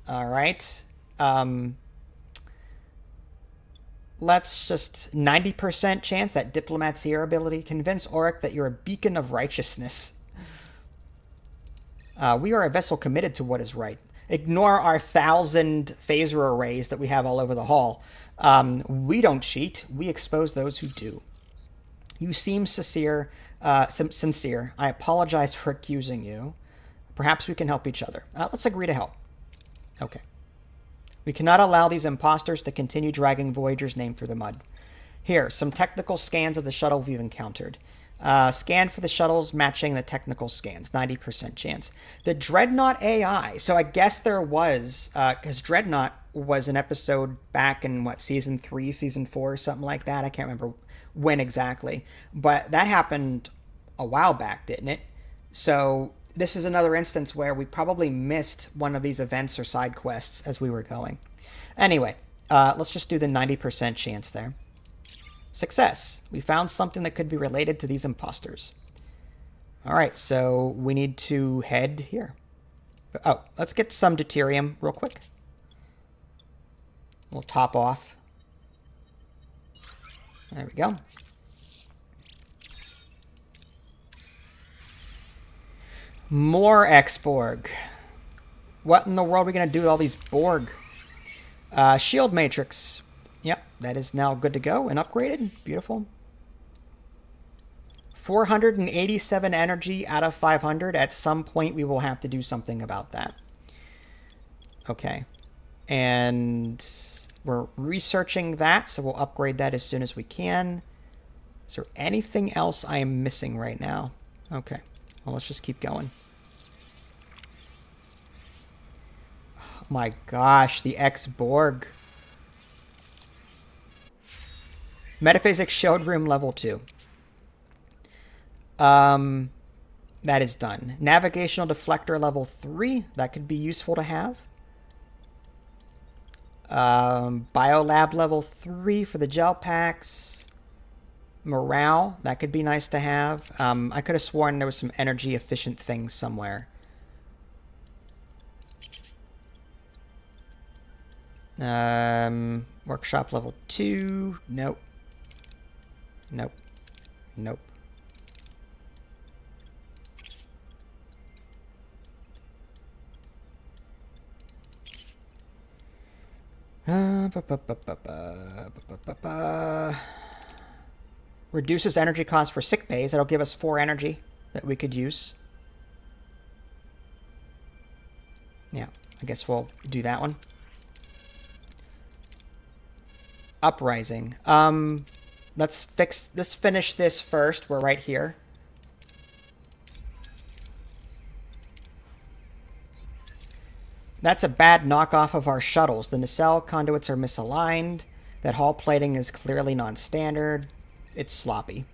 Alright. Let's just 90% chance that diplomat's ear ability. Convince Auric that you're a beacon of righteousness. We are a vessel committed to what is right. Ignore our 1,000 phaser arrays that we have all over the hall. We don't cheat. We expose those who do. You seem sincere. I apologize for accusing you. Perhaps we can help each other. Let's agree to help. Okay. We cannot allow these imposters to continue dragging Voyager's name through the mud. Here, some technical scans of the shuttle we've encountered. Scan for the shuttles matching the technical scans. 90% chance. The Dreadnought AI. So I guess there was, because Dreadnought was an episode back in, season 3, season 4, something like that. I can't remember when exactly. But that happened a while back, didn't it? So this is another instance where we probably missed one of these events or side quests as we were going. Anyway, let's just do the 90% chance there. Success. We found something that could be related to these imposters. All right, so we need to head here. Oh, let's get some deuterium real quick. We'll top off. There we go. More ex-Borg. What in the world are we going to do with all these Borg? Shield matrix. Yep, that is now good to go and upgraded. Beautiful. 487 energy out of 500. At some point, we will have to do something about that. Okay. And we're researching that, so we'll upgrade that as soon as we can. Is there anything else I am missing right now? Okay. Well, let's just keep going. Oh my gosh, the ex-Borg. Metaphysics Shield Room level 2. That is done. Navigational Deflector level 3. That could be useful to have. Biolab level 3 for the gel packs. Morale. That could be nice to have. I could have sworn there was some energy efficient things somewhere. Workshop level 2. Nope. Nope. Nope. Reduces energy cost for sick bays. That'll give us 4 energy that we could use. Yeah, I guess we'll do that one. Uprising. Let's finish this first. We're right here. That's a bad knockoff of our shuttles. The nacelle conduits are misaligned. That hull plating is clearly non-standard. It's sloppy.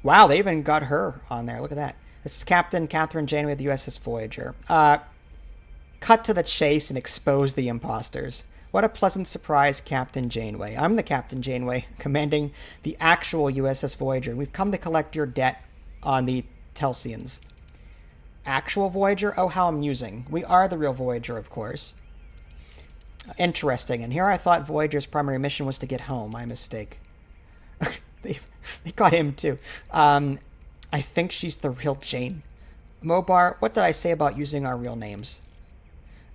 Wow, they even got her on there. Look at that. This is Captain Catherine Janeway of the USS Voyager. Cut to the chase and expose the imposters. What a pleasant surprise, Captain Janeway. I'm the Captain Janeway, commanding the actual USS Voyager. We've come to collect your debt on the Telsians. Actual Voyager? Oh, how amusing. We are the real Voyager, of course. Interesting. And here I thought Voyager's primary mission was to get home. My mistake. they got him too. I think she's the real Jane. Mobar, what did I say about using our real names?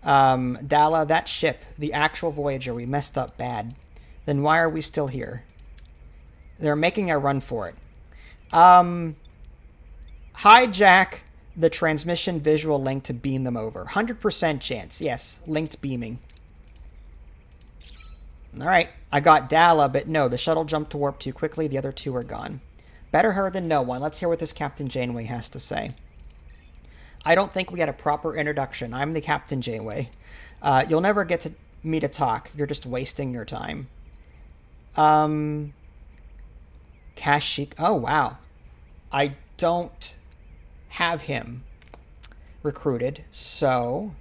Dala, that ship, the actual Voyager, we messed up bad. Then why are we still here? They're making a run for it. Hijack the transmission visual link to beam them over. 100% chance. Yes, linked beaming. Alright, I got Dala, but no, the shuttle jumped to warp too quickly. The other two are gone. Better her than no one. Let's hear what this Captain Janeway has to say. I don't think we had a proper introduction. I'm the Captain Janeway. You'll never get me to talk. You're just wasting your time. Kashyyyk. Oh, wow. I don't have him recruited, so...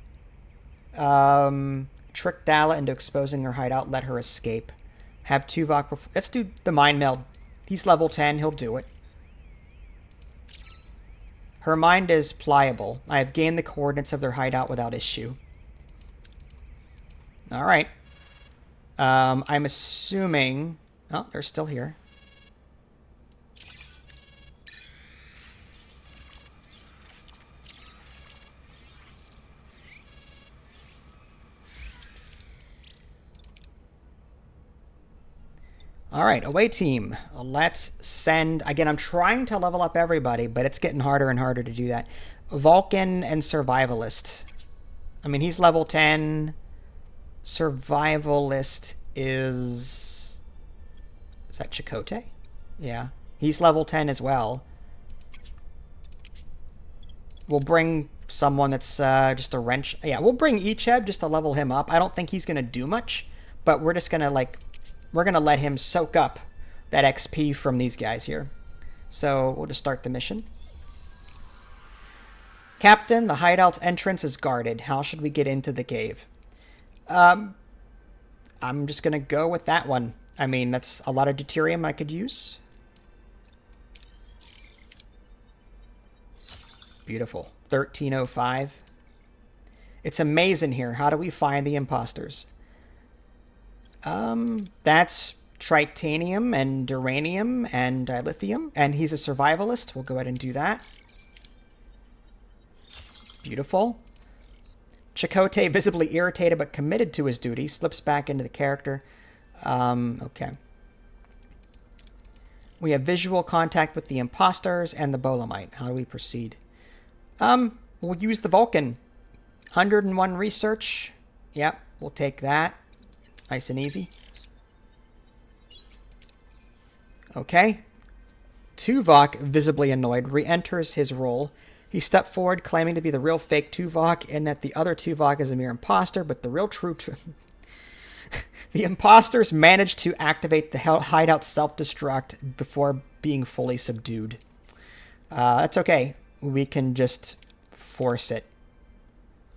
trick Dala into exposing her hideout, let her escape. Have Tuvok... Let's do the mind meld. He's level 10, he'll do it. Her mind is pliable. I have gained the coordinates of their hideout without issue. Alright. I'm assuming... Oh, they're still here. Alright, away team. Let's send... Again, I'm trying to level up everybody, but it's getting harder and harder to do that. Vulcan and Survivalist. I mean, he's level 10. Survivalist is... Is that Chakotay? Yeah. He's level 10 as well. We'll bring someone that's just a wrench. Yeah, we'll bring Icheb just to level him up. I don't think he's going to do much, but we're just going to, like... We're going to let him soak up that XP from these guys here. So we'll just start the mission. Captain, the hideout's entrance is guarded. How should we get into the cave? I'm just going to go with that one. I mean, that's a lot of deuterium I could use. Beautiful. 1305. It's amazing here. How do we find the imposters? That's tritanium and duranium and dilithium. And he's a survivalist. We'll go ahead and do that. Beautiful. Chakotay, visibly irritated but committed to his duty, slips back into the character. Okay. We have visual contact with the imposters and the Bolamite. How do we proceed? We'll use the Vulcan. 101 research. Yep, we'll take that. Nice and easy. Okay. Tuvok, visibly annoyed, re-enters his role. He stepped forward, claiming to be the real fake Tuvok, and that the other Tuvok is a mere imposter, but the real true... The imposters managed to activate the hideout self-destruct before being fully subdued. That's okay. We can just force it.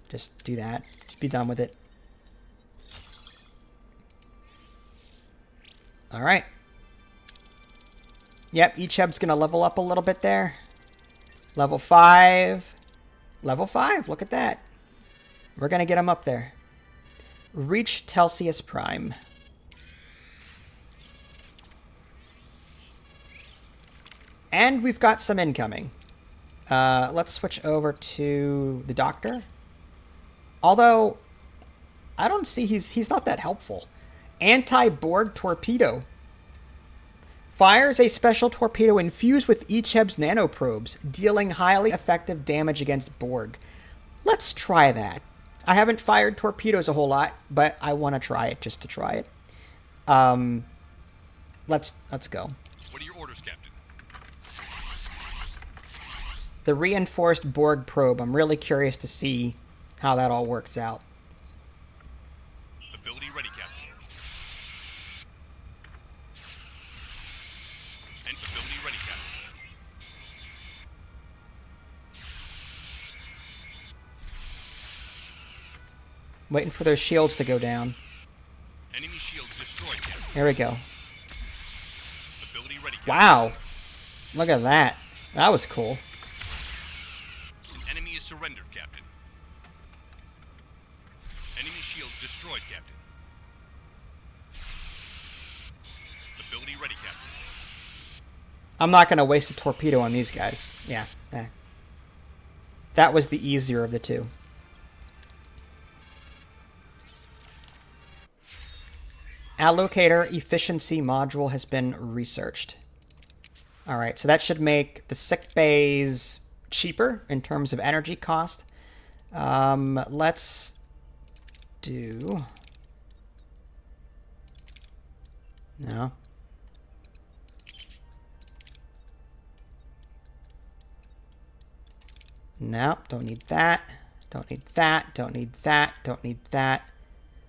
Just do that. Be done with it. Alright. Yep, Icheb's going to level up a little bit there. Level 5. Level 5, look at that. We're going to get him up there. Reach Telsius Prime. And we've got some incoming. Let's switch over to the Doctor. Although, I don't see he's not that helpful. Anti-Borg torpedo. Fires a special torpedo infused with Icheb's nanoprobes, dealing highly effective damage against Borg. Let's try that. I haven't fired torpedoes a whole lot, but I want to try it just to try it. Let's go. What are your orders, Captain? The reinforced Borg probe. I'm really curious to see how that all works out. Ability ready, Captain. And ability ready, Captain. Waiting for those shields to go down. Enemy shields destroyed, Captain. There we go. Ability ready, Captain. Wow. Look at that. That was cool. An enemy is surrendered, Captain. Enemy shields destroyed, Captain. Ability ready, Captain. I'm not going to waste a torpedo on these guys. Yeah. That was the easier of the two. Allocator efficiency module has been researched. All right, so that should make the sick bays cheaper in terms of energy cost. Let's do... No. No, don't need that. Don't need that. Don't need that. Don't need that.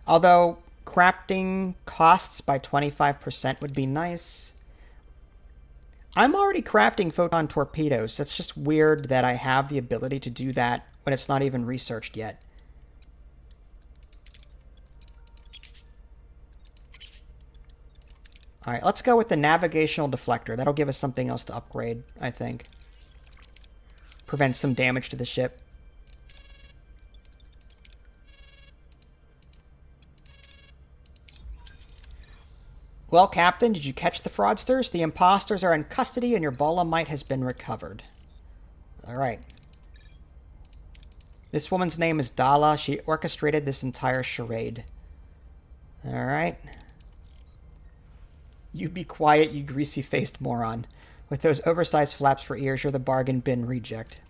Although crafting costs by 25% would be nice. I'm already crafting photon torpedoes. It's just weird that I have the ability to do that when it's not even researched yet. All right, let's go with the navigational deflector. That'll give us something else to upgrade, I think. Prevent some damage to the ship. Well, Captain, did you catch the fraudsters? The impostors are in custody and your Bolamite has been recovered. All right. This woman's name is Dala. She orchestrated this entire charade. All right. You be quiet, you greasy-faced moron. With those oversized flaps for ears, you're the bargain bin reject.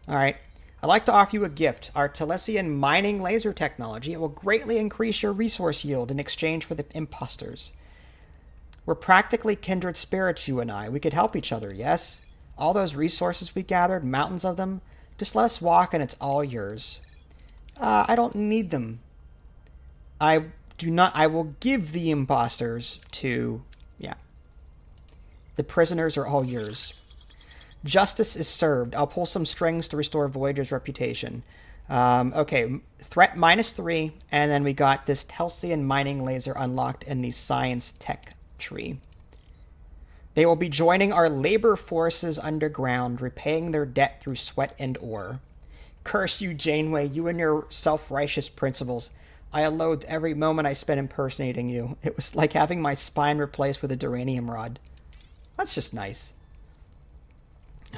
All right. I'd like to offer you a gift. Our Telesian mining laser technology. It will greatly increase your resource yield in exchange for the impostors. We're practically kindred spirits, you and I. We could help each other, yes? All those resources we gathered, mountains of them, just let us walk and it's all yours. I don't need them. I will give the imposters to... Yeah. The prisoners are all yours. Justice is served. I'll pull some strings to restore Voyager's reputation. Okay, threat -3, and then we got this Telsian mining laser unlocked in the science tech tree. They will be joining our labor forces underground, repaying their debt through sweat and ore. Curse you, Janeway, you and your self-righteous principles. I loathed every moment I spent impersonating you. It was like having my spine replaced with a duranium rod. That's just nice.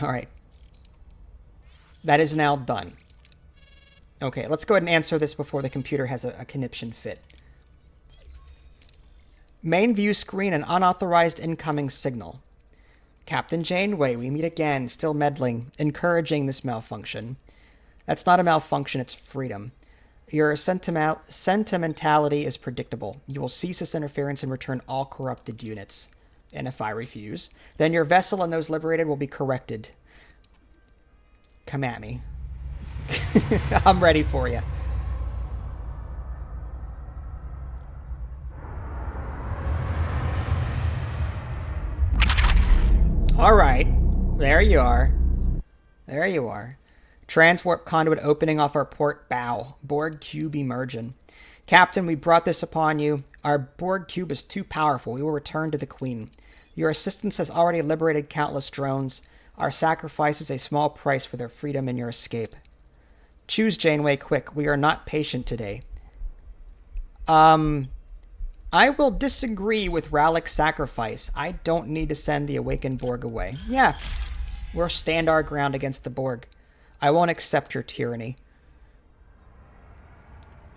All right. That is now done. Okay, let's go ahead and answer this before the computer has a conniption fit. Main view screen, an unauthorized incoming signal. Captain Janeway, we meet again, still meddling, encouraging this malfunction. That's not a malfunction, it's freedom. Your sentimentality is predictable. You will cease this interference and return all corrupted units. And if I refuse, then your vessel and those liberated will be corrected. Come at me. I'm ready for you. All right. There you are. There you are. Transwarp conduit opening off our port bow. Borg cube emerging. Captain, we brought this upon you. Our Borg cube is too powerful. We will return to the Queen. Your assistance has already liberated countless drones. Our sacrifice is a small price for their freedom and your escape. Choose, Janeway, quick. We are not patient today. I will disagree with Rallick's sacrifice. I don't need to send the awakened Borg away. Yeah, we'll stand our ground against the Borg. I won't accept your tyranny.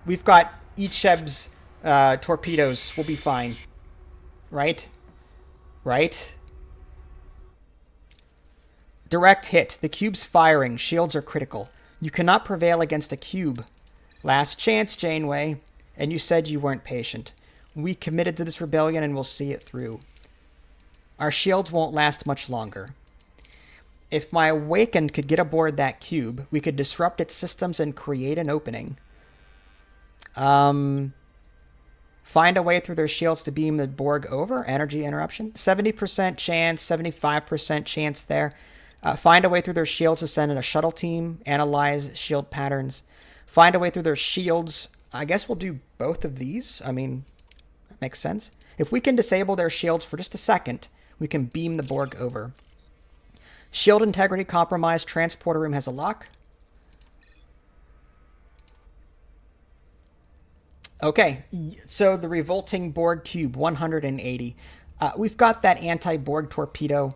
We've got Icheb's torpedoes. We'll be fine. Right? Right? Direct hit. The cube's firing. Shields are critical. You cannot prevail against a cube. Last chance, Janeway. And you said you weren't patient. We committed to this rebellion and we'll see it through. Our shields won't last much longer. If my awakened could get aboard that cube, we could disrupt its systems and create an opening. Find a way through their shields to beam the Borg over. Energy interruption. 70% chance, 75% chance there. Find a way through their shields to send in a shuttle team. Analyze shield patterns. Find a way through their shields. I guess we'll do both of these. I mean, that makes sense. If we can disable their shields for just a second, we can beam the Borg over. Shield integrity compromised. Transporter room has a lock. Okay, so the revolting Borg cube, 180. We've got that anti-Borg torpedo,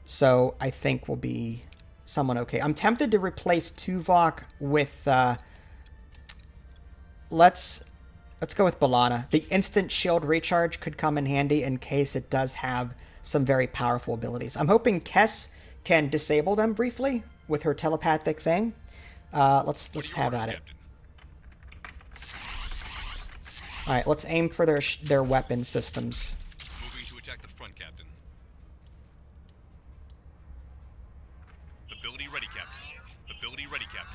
so I think we'll be somewhat okay. I'm tempted to replace Tuvok with... Let's go with B'Elanna. The instant shield recharge could come in handy in case it does have some very powerful abilities. I'm hoping Kess can disable them briefly with her telepathic thing. Let's have at it. All right, let's aim for their weapon systems. Moving to attack the front, Captain. Ability ready, Captain. Ability ready, Captain.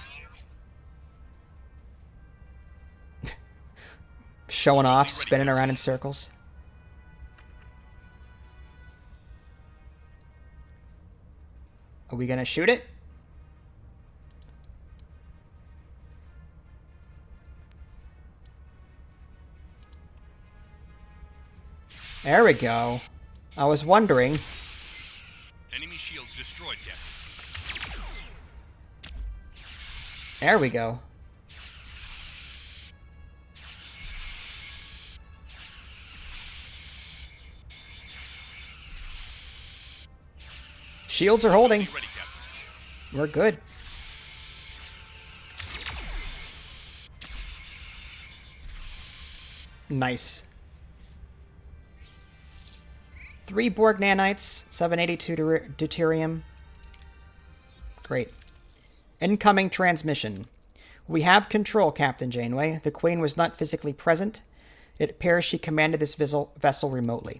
Showing off, spinning around in circles. Are we gonna shoot it? There we go. I was wondering. Enemy shields destroyed, Captain. There we go. Shields are holding. Ready, Captain. We're good. Nice. 3 Borg nanites, 782 deuterium. Great. Incoming transmission. We have control, Captain Janeway. The Queen was not physically present. It appears she commanded this vessel remotely.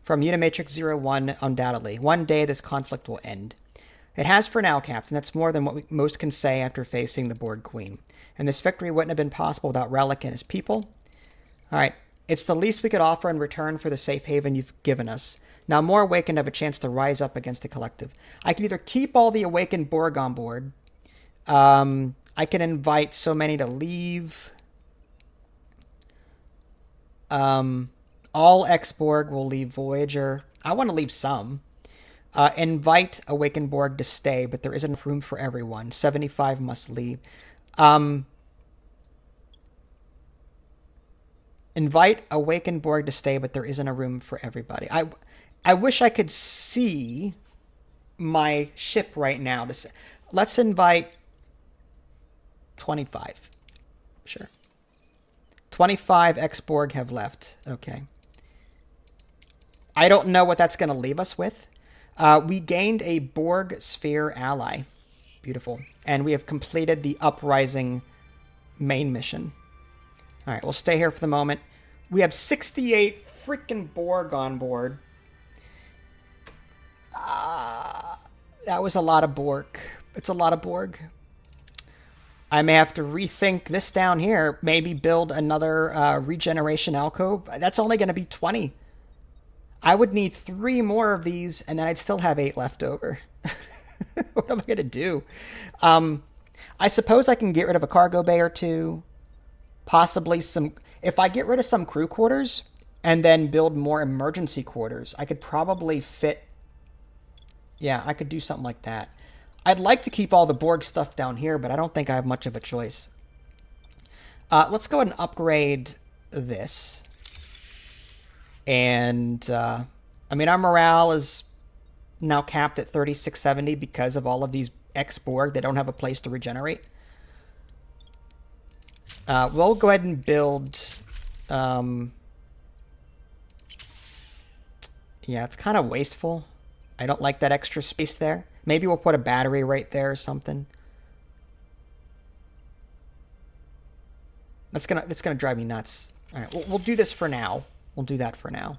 From Unimatrix 01, undoubtedly. One day this conflict will end. It has for now, Captain. That's more than what most can say after facing the Borg Queen. And this victory wouldn't have been possible without Relic and his people. Alright. It's the least we could offer in return for the safe haven you've given us. Now more Awakened have a chance to rise up against the Collective. I can either keep all the Awakened Borg on board. I can invite so many to leave. All X-Borg will leave Voyager. I want to leave some. Invite Awakened Borg to stay, but there isn't room for everyone. 75 must leave. Invite Awakened Borg to stay, but there isn't a room for everybody. I wish I could see my ship right now. Let's invite 25. Sure. 25 X-Borg have left. Okay. I don't know what that's going to leave us with. We gained a Borg sphere ally. Beautiful. And we have completed the uprising main mission. All right, we'll stay here for the moment. We have 68 freaking Borg on board. That was a lot of Borg. It's a lot of Borg. I may have to rethink this down here. Maybe build another regeneration alcove. That's only going to be 20. I would need 3 more of these, and then I'd still have 8 left over. What am I going to do? I suppose I can get rid of a cargo bay or 2. Possibly some... If I get rid of some crew quarters and then build more emergency quarters, I could probably fit... Yeah, I could do something like that. I'd like to keep all the Borg stuff down here, but I don't think I have much of a choice. Let's go ahead and upgrade this. And, I mean, our morale is now capped at 3670 because of all of these X-Borg that don't have a place to regenerate. We'll go ahead and build... Yeah, it's kind of wasteful. I don't like that extra space there. Maybe we'll put a battery right there or something. That's gonna drive me nuts. All right, we'll do this for now. We'll do that for now.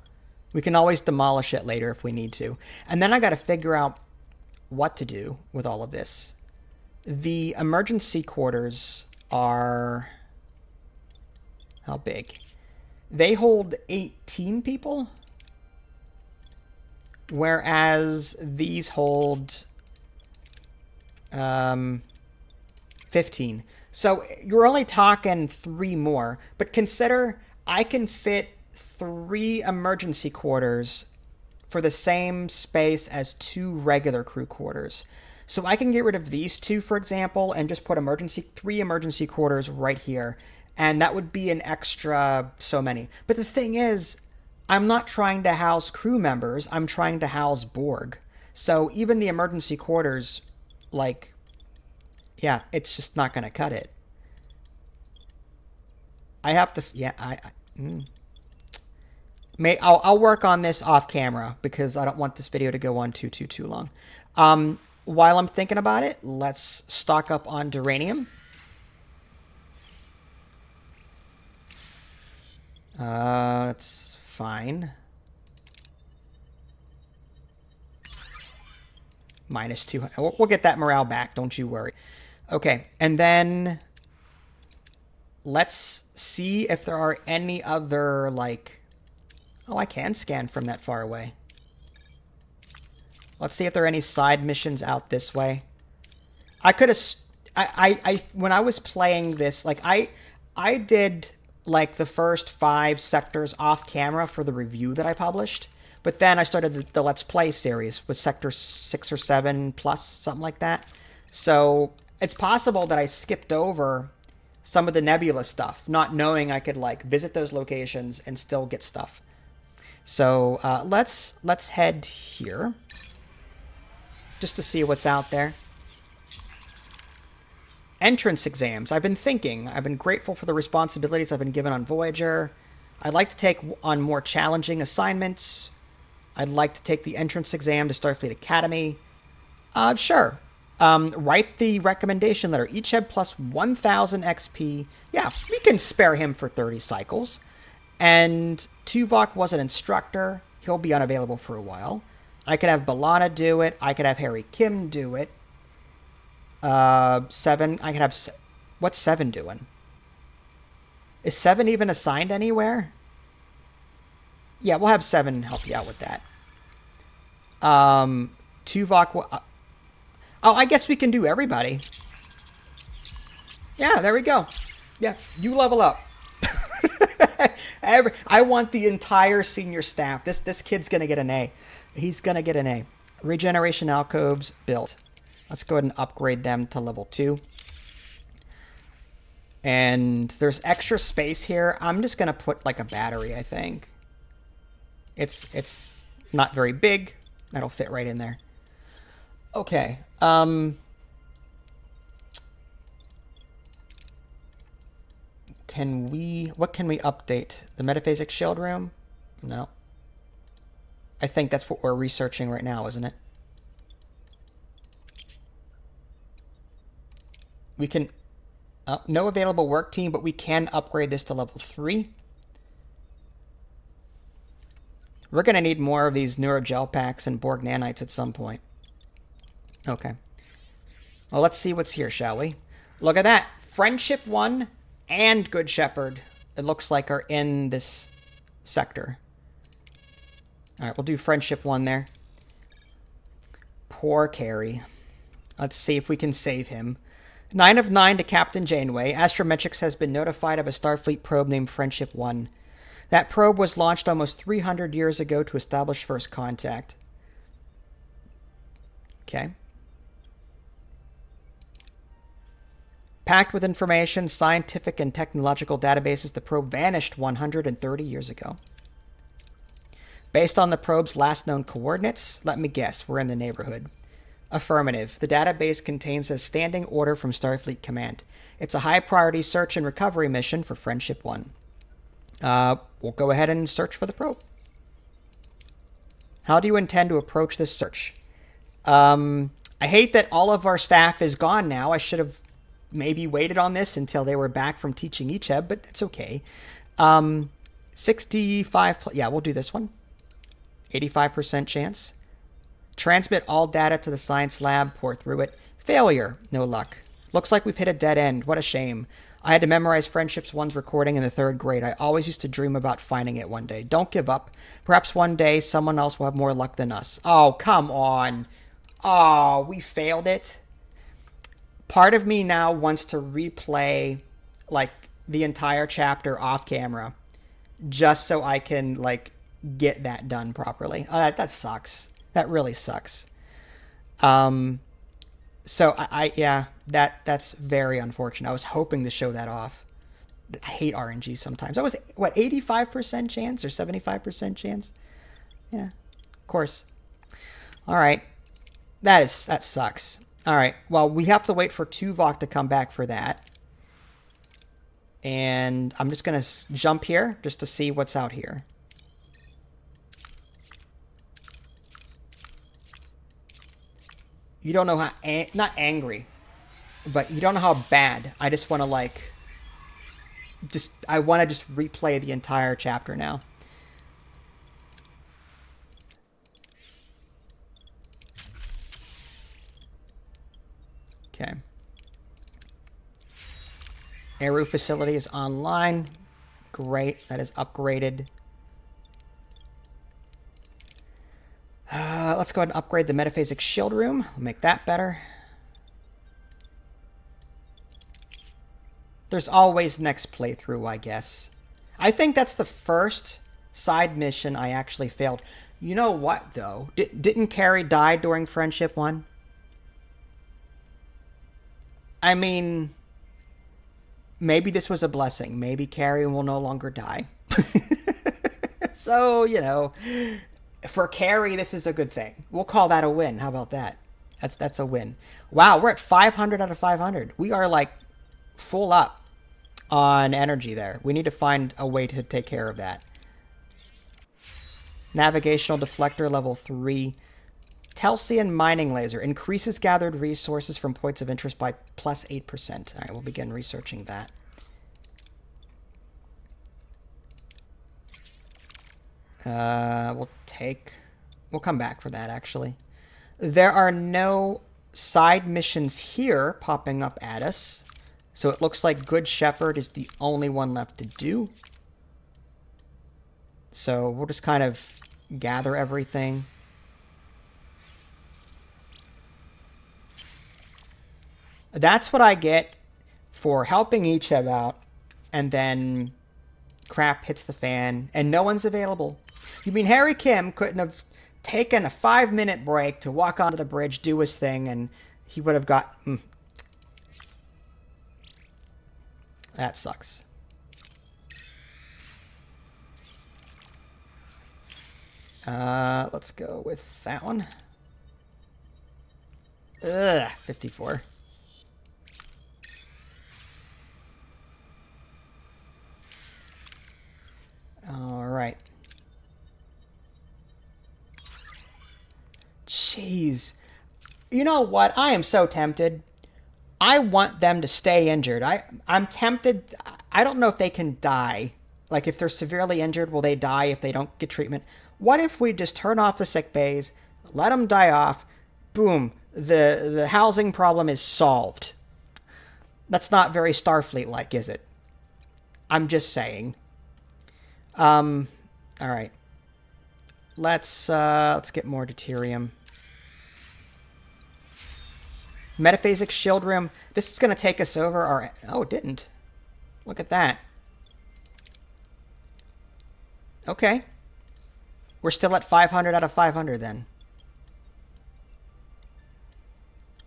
We can always demolish it later if we need to. And then I got to figure out what to do with all of this. The emergency quarters are... How big? They hold 18 people, whereas these hold 15. So you're only talking 3 more, but consider I can fit 3 emergency quarters for the same space as 2 regular crew quarters. So I can get rid of these 2, for example, and just put 3 emergency quarters right here. And that would be an extra so many. But the thing is, I'm not trying to house crew members. I'm trying to house Borg. So even the emergency quarters, like, yeah, it's just not going to cut it. I have to, yeah, I'll work on this off camera because I don't want this video to go on too long. While I'm thinking about it, let's stock up on duranium. That's fine. Minus 200. We'll get that morale back, don't you worry. Okay, and then let's see if there are any other, like... Oh, I can scan from that far away. Let's see if there are any side missions out this way. I could have... when I was playing this, like, I did, like, the first 5 sectors off camera for the review that I published. But then I started the Let's Play series with Sector 6 or 7 plus, something like that. So it's possible that I skipped over some of the Nebula stuff, not knowing I could, like, visit those locations and still get stuff. So let's head here just to see what's out there. Entrance exams. I've been grateful for the responsibilities I've been given on Voyager. I'd like to take on more challenging assignments. I'd like to take the entrance exam to Starfleet Academy. Sure. Write the recommendation letter. Each head plus 1,000 XP. Yeah, we can spare him for 30 cycles. And Tuvok was an instructor. He'll be unavailable for a while. I could have B'Elanna do it. I could have Harry Kim do it. 7. I could have... What's 7 doing? Is 7 even assigned anywhere? Yeah, we'll have 7 help you out with that. Tuvok... oh, I guess we can do everybody. Yeah, there we go. Yeah, you level up. I want the entire senior staff. This kid's going to get an A. He's going to get an A. Regeneration alcoves built. Let's go ahead and upgrade them to level 2. And there's extra space here. I'm just going to put like a battery, I think. It's not very big. That'll fit right in there. Okay. What can we update? The metaphasic shield room? No. I think that's what we're researching right now, isn't it? We can... no available work team, but we can upgrade this to level 3. We're going to need more of these neurogel packs and Borg nanites at some point. Okay. Well, let's see what's here, shall we? Look at that. Friendship 1 and Good Shepherd, it looks like, are in this sector. All right, we'll do Friendship 1 there. Poor Carrie. Let's see if we can save him. 9 of 9 to Captain Janeway. Astrometrics has been notified of a Starfleet probe named Friendship 1. That probe was launched almost 300 years ago to establish first contact. Okay. Packed with information, scientific and technological databases, the probe vanished 130 years ago. Based on the probe's last known coordinates, let me guess, we're in the neighborhood. Affirmative. The database contains a standing order from Starfleet Command. It's a high-priority search and recovery mission for Friendship 1. We'll go ahead and search for the probe. How do you intend to approach this search? I hate that all of our staff is gone now. I should have maybe waited on this until they were back from teaching ECHEB, but it's okay. 65... yeah, we'll do this one. 85% chance. Transmit all data to the science lab. Pour through it. Failure. No luck. Looks like we've hit a dead end. What a shame. I had to memorize Friendships 1's recording in the 3rd grade. I always used to dream about finding it one day. Don't give up. Perhaps one day someone else will have more luck than us. Oh, come on. Oh, we failed it. Part of me now wants to replay, like, the entire chapter off camera just so I can, like, get that done properly. Oh, that sucks. That really sucks. So yeah, that's very unfortunate. I was hoping to show that off. I hate RNG sometimes. That was, what, 85% chance or 75% chance? Yeah, of course. All right. That sucks. All right. Well, we have to wait for Tuvok to come back for that. And I'm just going to jump here just to see what's out here. You don't know how... not angry, but you don't know how bad. I just want to, like... I want to just replay the entire chapter now. Okay. Aero facility is online. Great. That is upgraded. Let's go ahead and upgrade the metaphasic shield room. We'll make that better. There's always next playthrough, I guess. I think that's the first side mission I actually failed. You know what, though? Didn't Carrie die during Friendship 1? I mean, maybe this was a blessing. Maybe Carrie will no longer die. So, you know, for Carrie, this is a good thing. We'll call that a win. How about that? That's a win. Wow, we're at 500 out of 500. We are, like, full up on energy there. We need to find a way to take care of that. Navigational deflector level 3. Telsian mining laser increases gathered resources from points of interest by plus 8%. All right, we'll begin researching that. We'll come back for that, actually. There are no side missions here popping up at us. So it looks like Good Shepherd is the only one left to do. So we'll just kind of gather everything. That's what I get for helping Ichev out, and then crap hits the fan, and no one's available. You mean Harry Kim couldn't have taken a 5-minute break to walk onto the bridge, do his thing, and he would have got... That sucks. Let's go with that one. Ugh, 54. All right. Jeez. You know what? I am so tempted. I want them to stay injured. I'm tempted. I don't know if they can die. Like, if they're severely injured, will they die if they don't get treatment? What if we just turn off the sick bays, let them die off, boom, the housing problem is solved. That's not very Starfleet-like, is it? I'm just saying. All right. Let's get more deuterium. Metaphasic shield room. This is going to take us over our... Oh, it didn't. Look at that. Okay. We're still at 500 out of 500 then.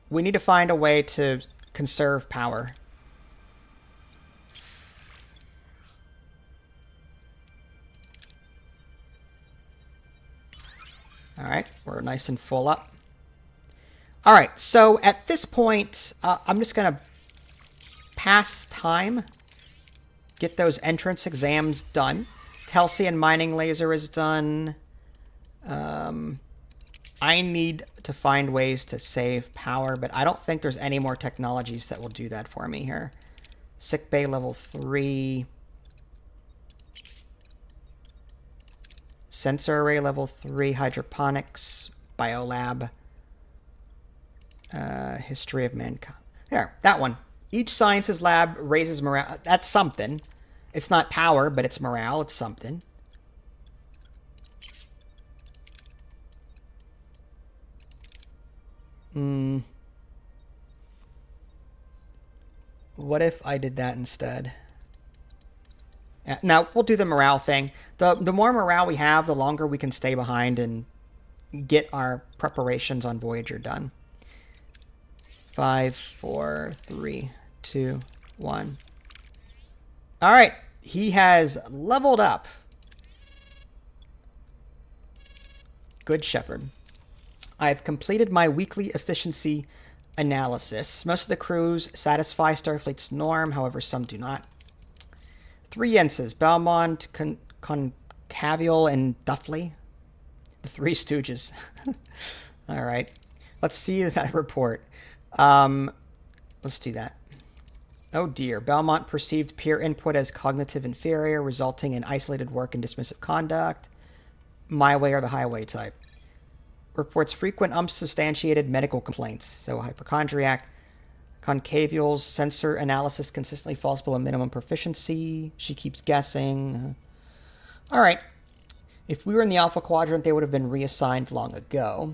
We need to find a way to conserve power. All right, we're nice and full up. All right, so at this point, I'm just going to pass time, get those entrance exams done. Telsian mining laser is done. I need to find ways to save power, but I don't think there's any more technologies that will do that for me here. Sick bay level 3. Sensor array level 3, hydroponics, biolab, history of mankind. There, that one. Each sciences lab raises morale. That's something. It's not power, but it's morale. It's something. What if I did that instead? Now, we'll do the morale thing. The more morale we have, the longer we can stay behind and get our preparations on Voyager done. 5, 4, 3, 2, 1. All right. He has leveled up. Good Shepherd. I've completed my weekly efficiency analysis. Most of the crews satisfy Starfleet's norm, however, some do not. 3 Yenses, Belmont, Concavial, and Duffley. The Three Stooges. All right. Let's see that report. Let's do that. Oh dear. Belmont perceived peer input as cognitive inferior, resulting in isolated work and dismissive conduct. My way or the highway type. Reports frequent unsubstantiated medical complaints. So hypochondriac. Concavial's sensor analysis consistently falls below minimum proficiency. She keeps guessing. All right. If we were in the Alpha Quadrant, they would have been reassigned long ago.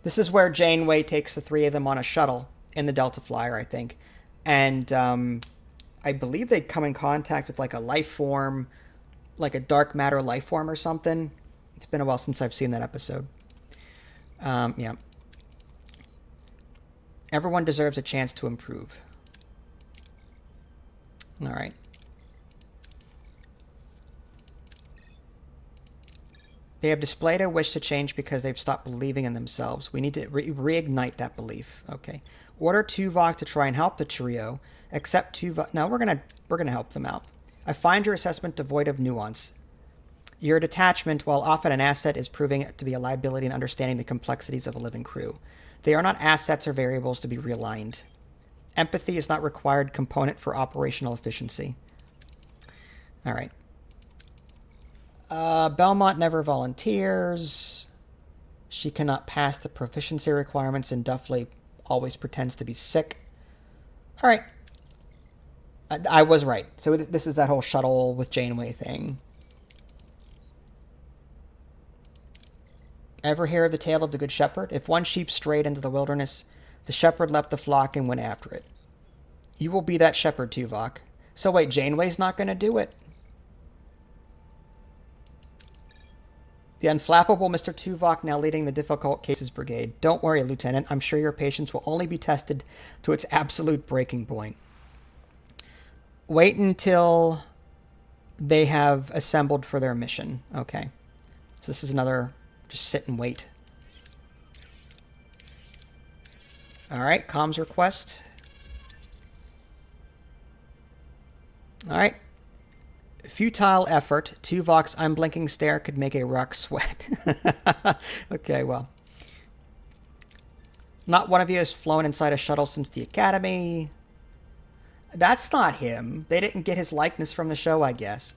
This is where Janeway takes the 3 of them on a shuttle in the Delta Flyer, I think. And I believe they come in contact with like a life form, like a dark matter life form or something. It's been a while since I've seen that episode. Yeah. Everyone deserves a chance to improve. All right. They have displayed a wish to change because they've stopped believing in themselves. We need to reignite that belief. Okay. Order Tuvok to try and help the trio. Accept Tuvok. No, we're gonna help them out. I find your assessment devoid of nuance. Your detachment, while often an asset, is proving to be a liability in understanding the complexities of a living crew. They are not assets or variables to be realigned. Empathy is not required component for operational efficiency. All right. Belmont never volunteers. She cannot pass the proficiency requirements, and Duffley always pretends to be sick. All right. I was right. So this is that whole shuttle with Janeway thing. Ever hear of the tale of the Good Shepherd? If one sheep strayed into the wilderness, the shepherd left the flock and went after it. You will be that shepherd, Tuvok. So wait, Janeway's not going to do it? The unflappable Mr. Tuvok now leading the difficult cases brigade. Don't worry, Lieutenant. I'm sure your patience will only be tested to its absolute breaking point. Wait until they have assembled for their mission. Okay. So this is another... Just sit and wait. All right, comms request. All right. Futile effort. Tuvok's unblinking stare could make a rock sweat. Okay, well. Not one of you has flown inside a shuttle since the Academy. That's not him. They didn't get his likeness from the show, I guess.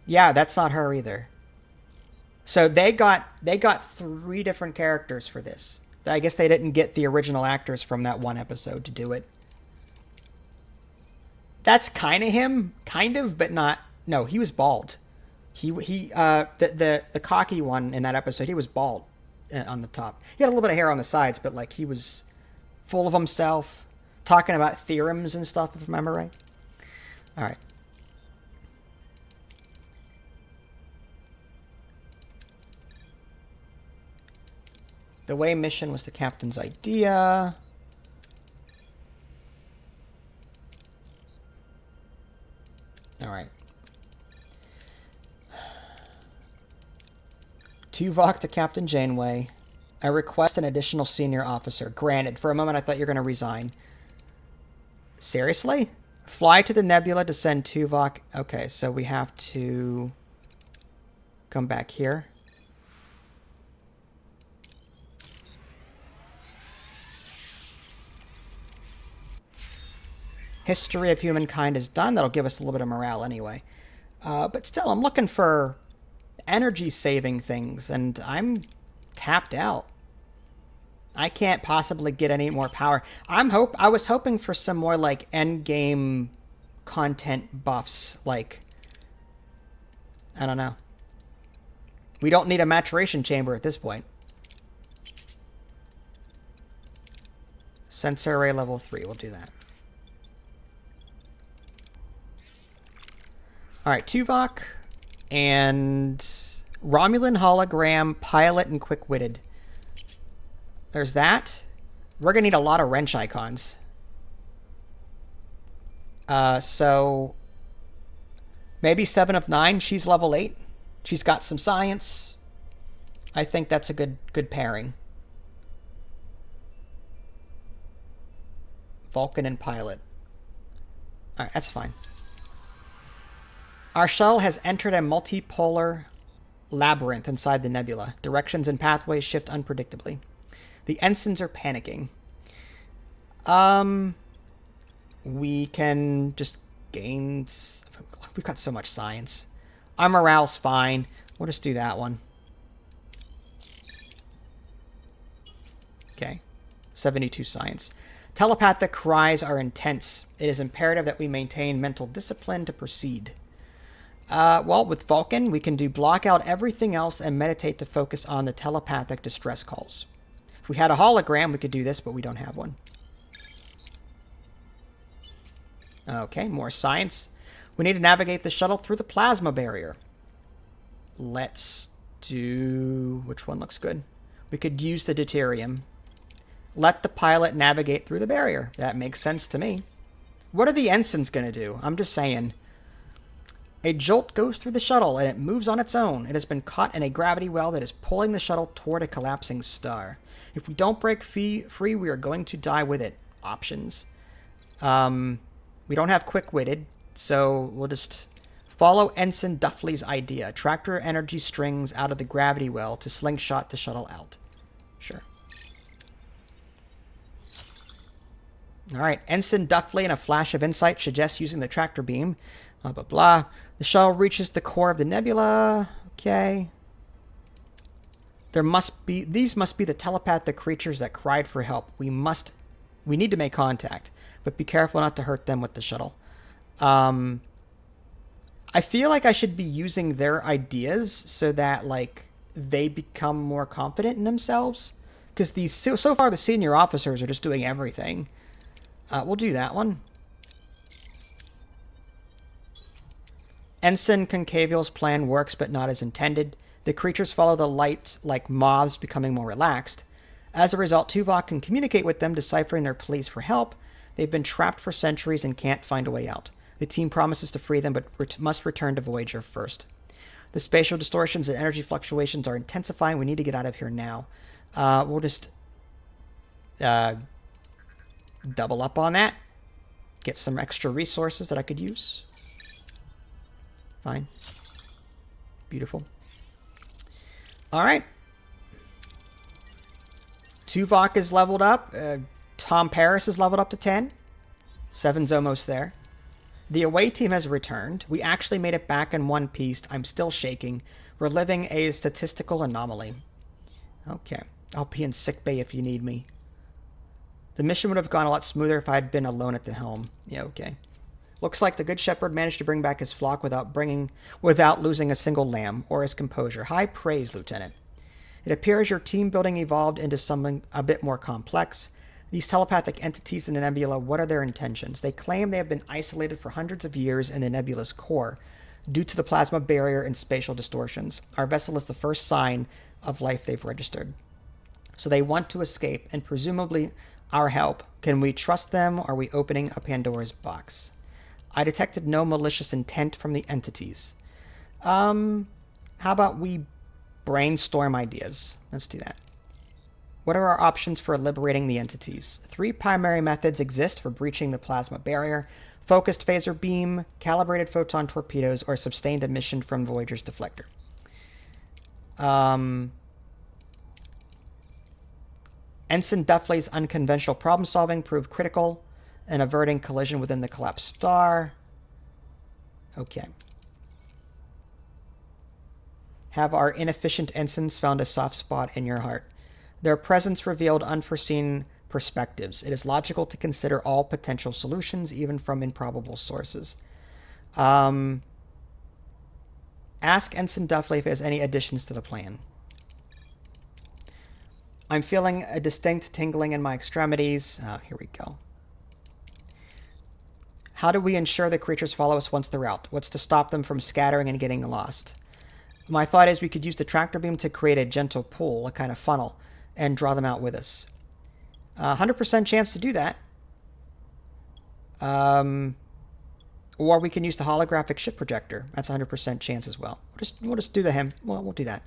Yeah, that's not her either. So they got 3 different characters for this. I guess they didn't get the original actors from that one episode to do it. That's kind of him, kind of, but not. No, he was bald. The cocky one in that episode, he was bald on the top. He had a little bit of hair on the sides, but like he was full of himself, talking about theorems and stuff, if I remember right. All right. The way mission was the captain's idea. All right. Tuvok to Captain Janeway. I request an additional senior officer. Granted. For a moment, I thought you were going to resign. Seriously? Fly to the nebula to send Tuvok. Okay, so we have to come back here. History of humankind is done. That'll give us a little bit of morale anyway. But still, I'm looking for energy-saving things, and I'm tapped out. I can't possibly get any more power. I was hoping for some more, like, endgame content buffs. Like, I don't know. We don't need a maturation chamber at this point. Sensor array level 3. We'll do that. All right, Tuvok and Romulan hologram, pilot, and quick-witted. There's that. We're going to need a lot of wrench icons. So maybe 7 of 9. She's level 8. She's got some science. I think that's a good pairing. Vulcan and pilot. All right, that's fine. Our shuttle has entered a multipolar labyrinth inside the nebula. Directions and pathways shift unpredictably. The ensigns are panicking. We can just gain... We've got so much science. Our morale's fine. We'll just do that one. Okay. 72 science. Telepathic cries are intense. It is imperative that we maintain mental discipline to proceed. Well, with Vulcan, we can do block out everything else and meditate to focus on the telepathic distress calls. If we had a hologram, we could do this, but we don't have one. Okay, more science. We need to navigate the shuttle through the plasma barrier. Let's do... Which one looks good? We could use the deuterium. Let the pilot navigate through the barrier. That makes sense to me. What are the ensigns going to do? I'm just saying. A jolt goes through the shuttle and it moves on its own. It has been caught in a gravity well that is pulling the shuttle toward a collapsing star. If we don't break free, we are going to die with it. Options. We don't have quick-witted, so we'll just follow Ensign Duffley's idea. Tractor energy strings out of the gravity well to slingshot the shuttle out. Sure. Alright, Ensign Duffley, in a flash of insight, suggests using the tractor beam. Blah, blah, blah. The shuttle reaches the core of the nebula. Okay. These must be the telepathic creatures that cried for help. We need to make contact, but be careful not to hurt them with the shuttle. I feel like I should be using their ideas so that, like, they become more confident in themselves. Because so far the senior officers are just doing everything. We'll do that one. Ensign Concavial's plan works, but not as intended. The creatures follow the light like moths, becoming more relaxed. As a result, Tuvok can communicate with them, deciphering their pleas for help. They've been trapped for centuries and can't find a way out. The team promises to free them, but must return to Voyager first. The spatial distortions and energy fluctuations are intensifying. We need to get out of here now. We'll just double up on that. Get some extra resources that I could use. Fine. Beautiful. All right. Tuvok is leveled up. Tom Paris is leveled up to 10. 7's almost there. The away team has returned. We actually made it back in one piece. I'm still shaking. We're living a statistical anomaly. Okay. I'll be in sickbay if you need me. The mission would have gone a lot smoother if I had been alone at the helm. Yeah, okay. Looks like the Good Shepherd managed to bring back his flock without losing a single lamb or his composure. High praise, Lieutenant. It appears your team building evolved into something a bit more complex. These telepathic entities in the nebula, what are their intentions? They claim they have been isolated for hundreds of years in the nebula's core due to the plasma barrier and spatial distortions. Our vessel is the first sign of life they've registered. So they want to escape, and presumably our help. Can we trust them, or are we opening a Pandora's box? I detected no malicious intent from the entities. How about we brainstorm ideas? Let's do that. What are our options for liberating the entities? 3 primary methods exist for breaching the plasma barrier: focused phaser beam, calibrated photon torpedoes, or sustained emission from Voyager's deflector. Ensign Duffley's unconventional problem-solving proved critical in averting collision within the collapsed star. Okay. Have our inefficient ensigns found a soft spot in your heart? Their presence revealed unforeseen perspectives. It is logical to consider all potential solutions, even from improbable sources. Ask Ensign Duffley if he has any additions to the plan. I'm feeling a distinct tingling in my extremities. Here we go. How do we ensure the creatures follow us once they're out? What's to stop them from scattering and getting lost? My thought is we could use the tractor beam to create a gentle pull, a kind of funnel, and draw them out with us. 100% chance to do that. Or we can use the holographic ship projector. That's a 100% chance as well. We'll just do the hem. Well, we'll do that.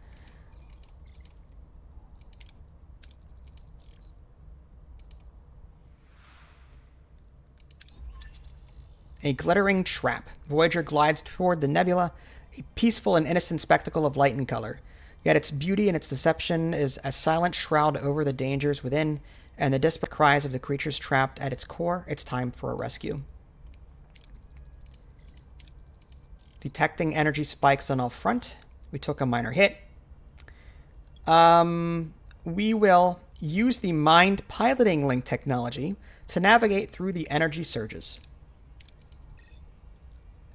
A glittering trap. Voyager glides toward the nebula, a peaceful and innocent spectacle of light and color. Yet its beauty and its deception is a silent shroud over the dangers within, and the desperate cries of the creatures trapped at its core. It's time for a rescue. Detecting energy spikes on all front. We took a minor hit. We will use the mind piloting link technology to navigate through the energy surges.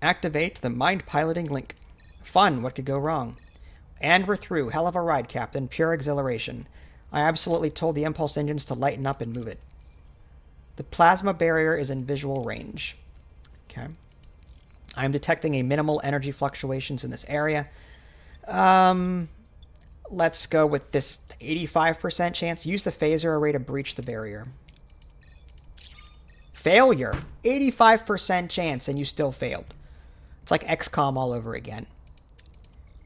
Activate the mind piloting link. Fun, what could go wrong? And we're through. Hell of a ride, Captain. Pure exhilaration. I absolutely told the impulse engines to lighten up and move it. The plasma barrier is in visual range. Okay. I'm detecting a minimal energy fluctuations in this area. Let's go with this 85% chance. Use the phaser array to breach the barrier. Failure. 85% chance and you still failed. It's like XCOM all over again.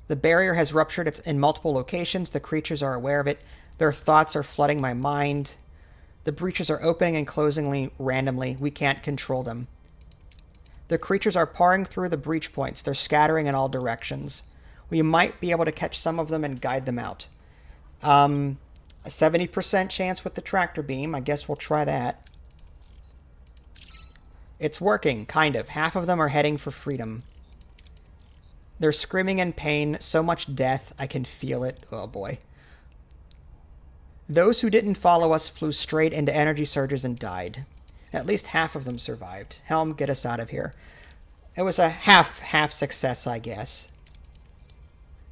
The barrier has ruptured in multiple locations. The creatures are aware of it. Their thoughts are flooding my mind. The breaches are opening and closing randomly. We can't control them. The creatures are pouring through the breach points. They're scattering in all directions. We might be able to catch some of them and guide them out. A 70% chance with the tractor beam. I guess we'll try that. It's working, kind of. Half of them are heading for freedom. They're screaming in pain. So much death. I can feel it. Oh, boy. Those who didn't follow us flew straight into energy surges and died. At least half of them survived. Helm, get us out of here. It was a half success, I guess.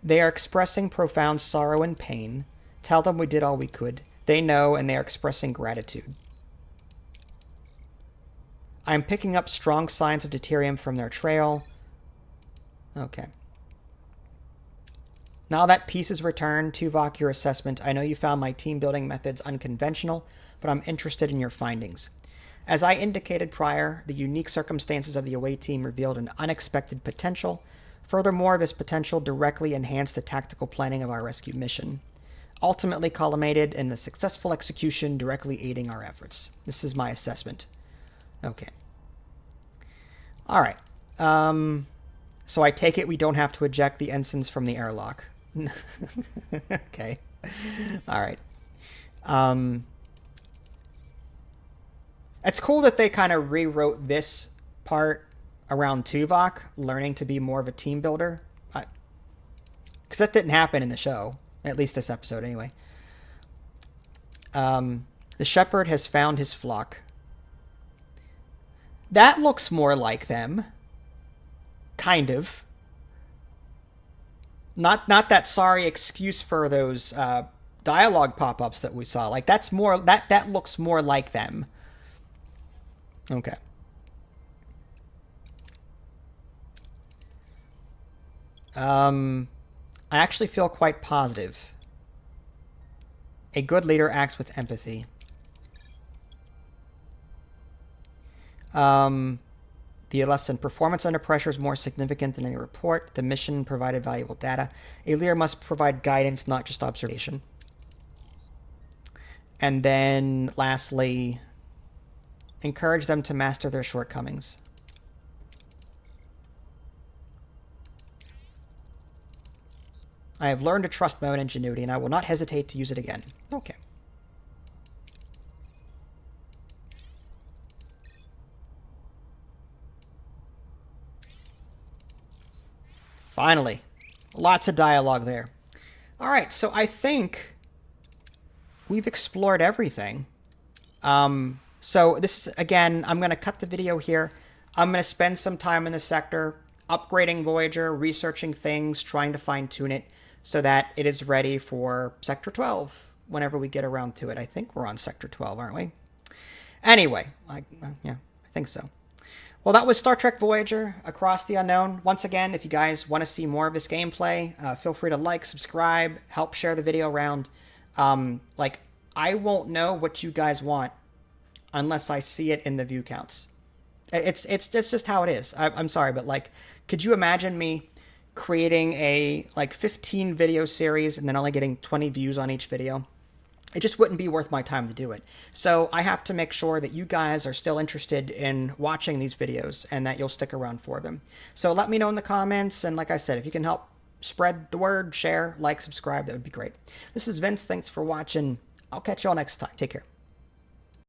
They are expressing profound sorrow and pain. Tell them we did all we could. They know, and they are expressing gratitude. I'm picking up strong signs of deuterium from their trail. Okay. Now that peace is returned, Tuvok, your assessment. I know you found my team building methods unconventional, but I'm interested in your findings. As I indicated prior, the unique circumstances of the away team revealed an unexpected potential. Furthermore, this potential directly enhanced the tactical planning of our rescue mission, ultimately culminated in the successful execution directly aiding our efforts. This is my assessment. Okay. All right. So I take it we don't have to eject the ensigns from the airlock. Okay. All right. It's cool that they kind of rewrote this part around Tuvok learning to be more of a team builder. Because that didn't happen in the show. At least this episode, anyway. The shepherd has found his flock. That looks more like them. Kind of. Not that sorry excuse for those dialogue pop-ups that we saw. Like, that's more... That looks more like them. Okay. I actually feel quite positive. A good leader acts with empathy. The lesson: performance under pressure is more significant than any report. The mission provided valuable data. A leader must provide guidance, not just observation. And then, lastly, encourage them to master their shortcomings. I have learned to trust my own ingenuity, and I will not hesitate to use it again. Okay. Finally. Lots of dialogue there. Alright, so I think we've explored everything. So this, again, I'm going to cut the video here. I'm going to spend some time in the sector upgrading Voyager, researching things, trying to fine-tune it so that it is ready for Sector 12 whenever we get around to it. I think we're on Sector 12, aren't we? Anyway, yeah, I think so. Well, that was Star Trek Voyager, Across the Unknown. Once again, if you guys want to see more of this gameplay, feel free to like, subscribe, help share the video around. I won't know what you guys want unless I see it in the view counts. It's just how it is. I'm sorry, but like, could you imagine me creating a like 15 video series and then only getting 20 views on each video? It just wouldn't be worth my time to do it. So I have to make sure that you guys are still interested in watching these videos and that you'll stick around for them. So let me know in the comments, and like I said, if you can help spread the word, share, like, subscribe, that would be great. This is Vince. Thanks for watching. I'll catch you all next time. Take care.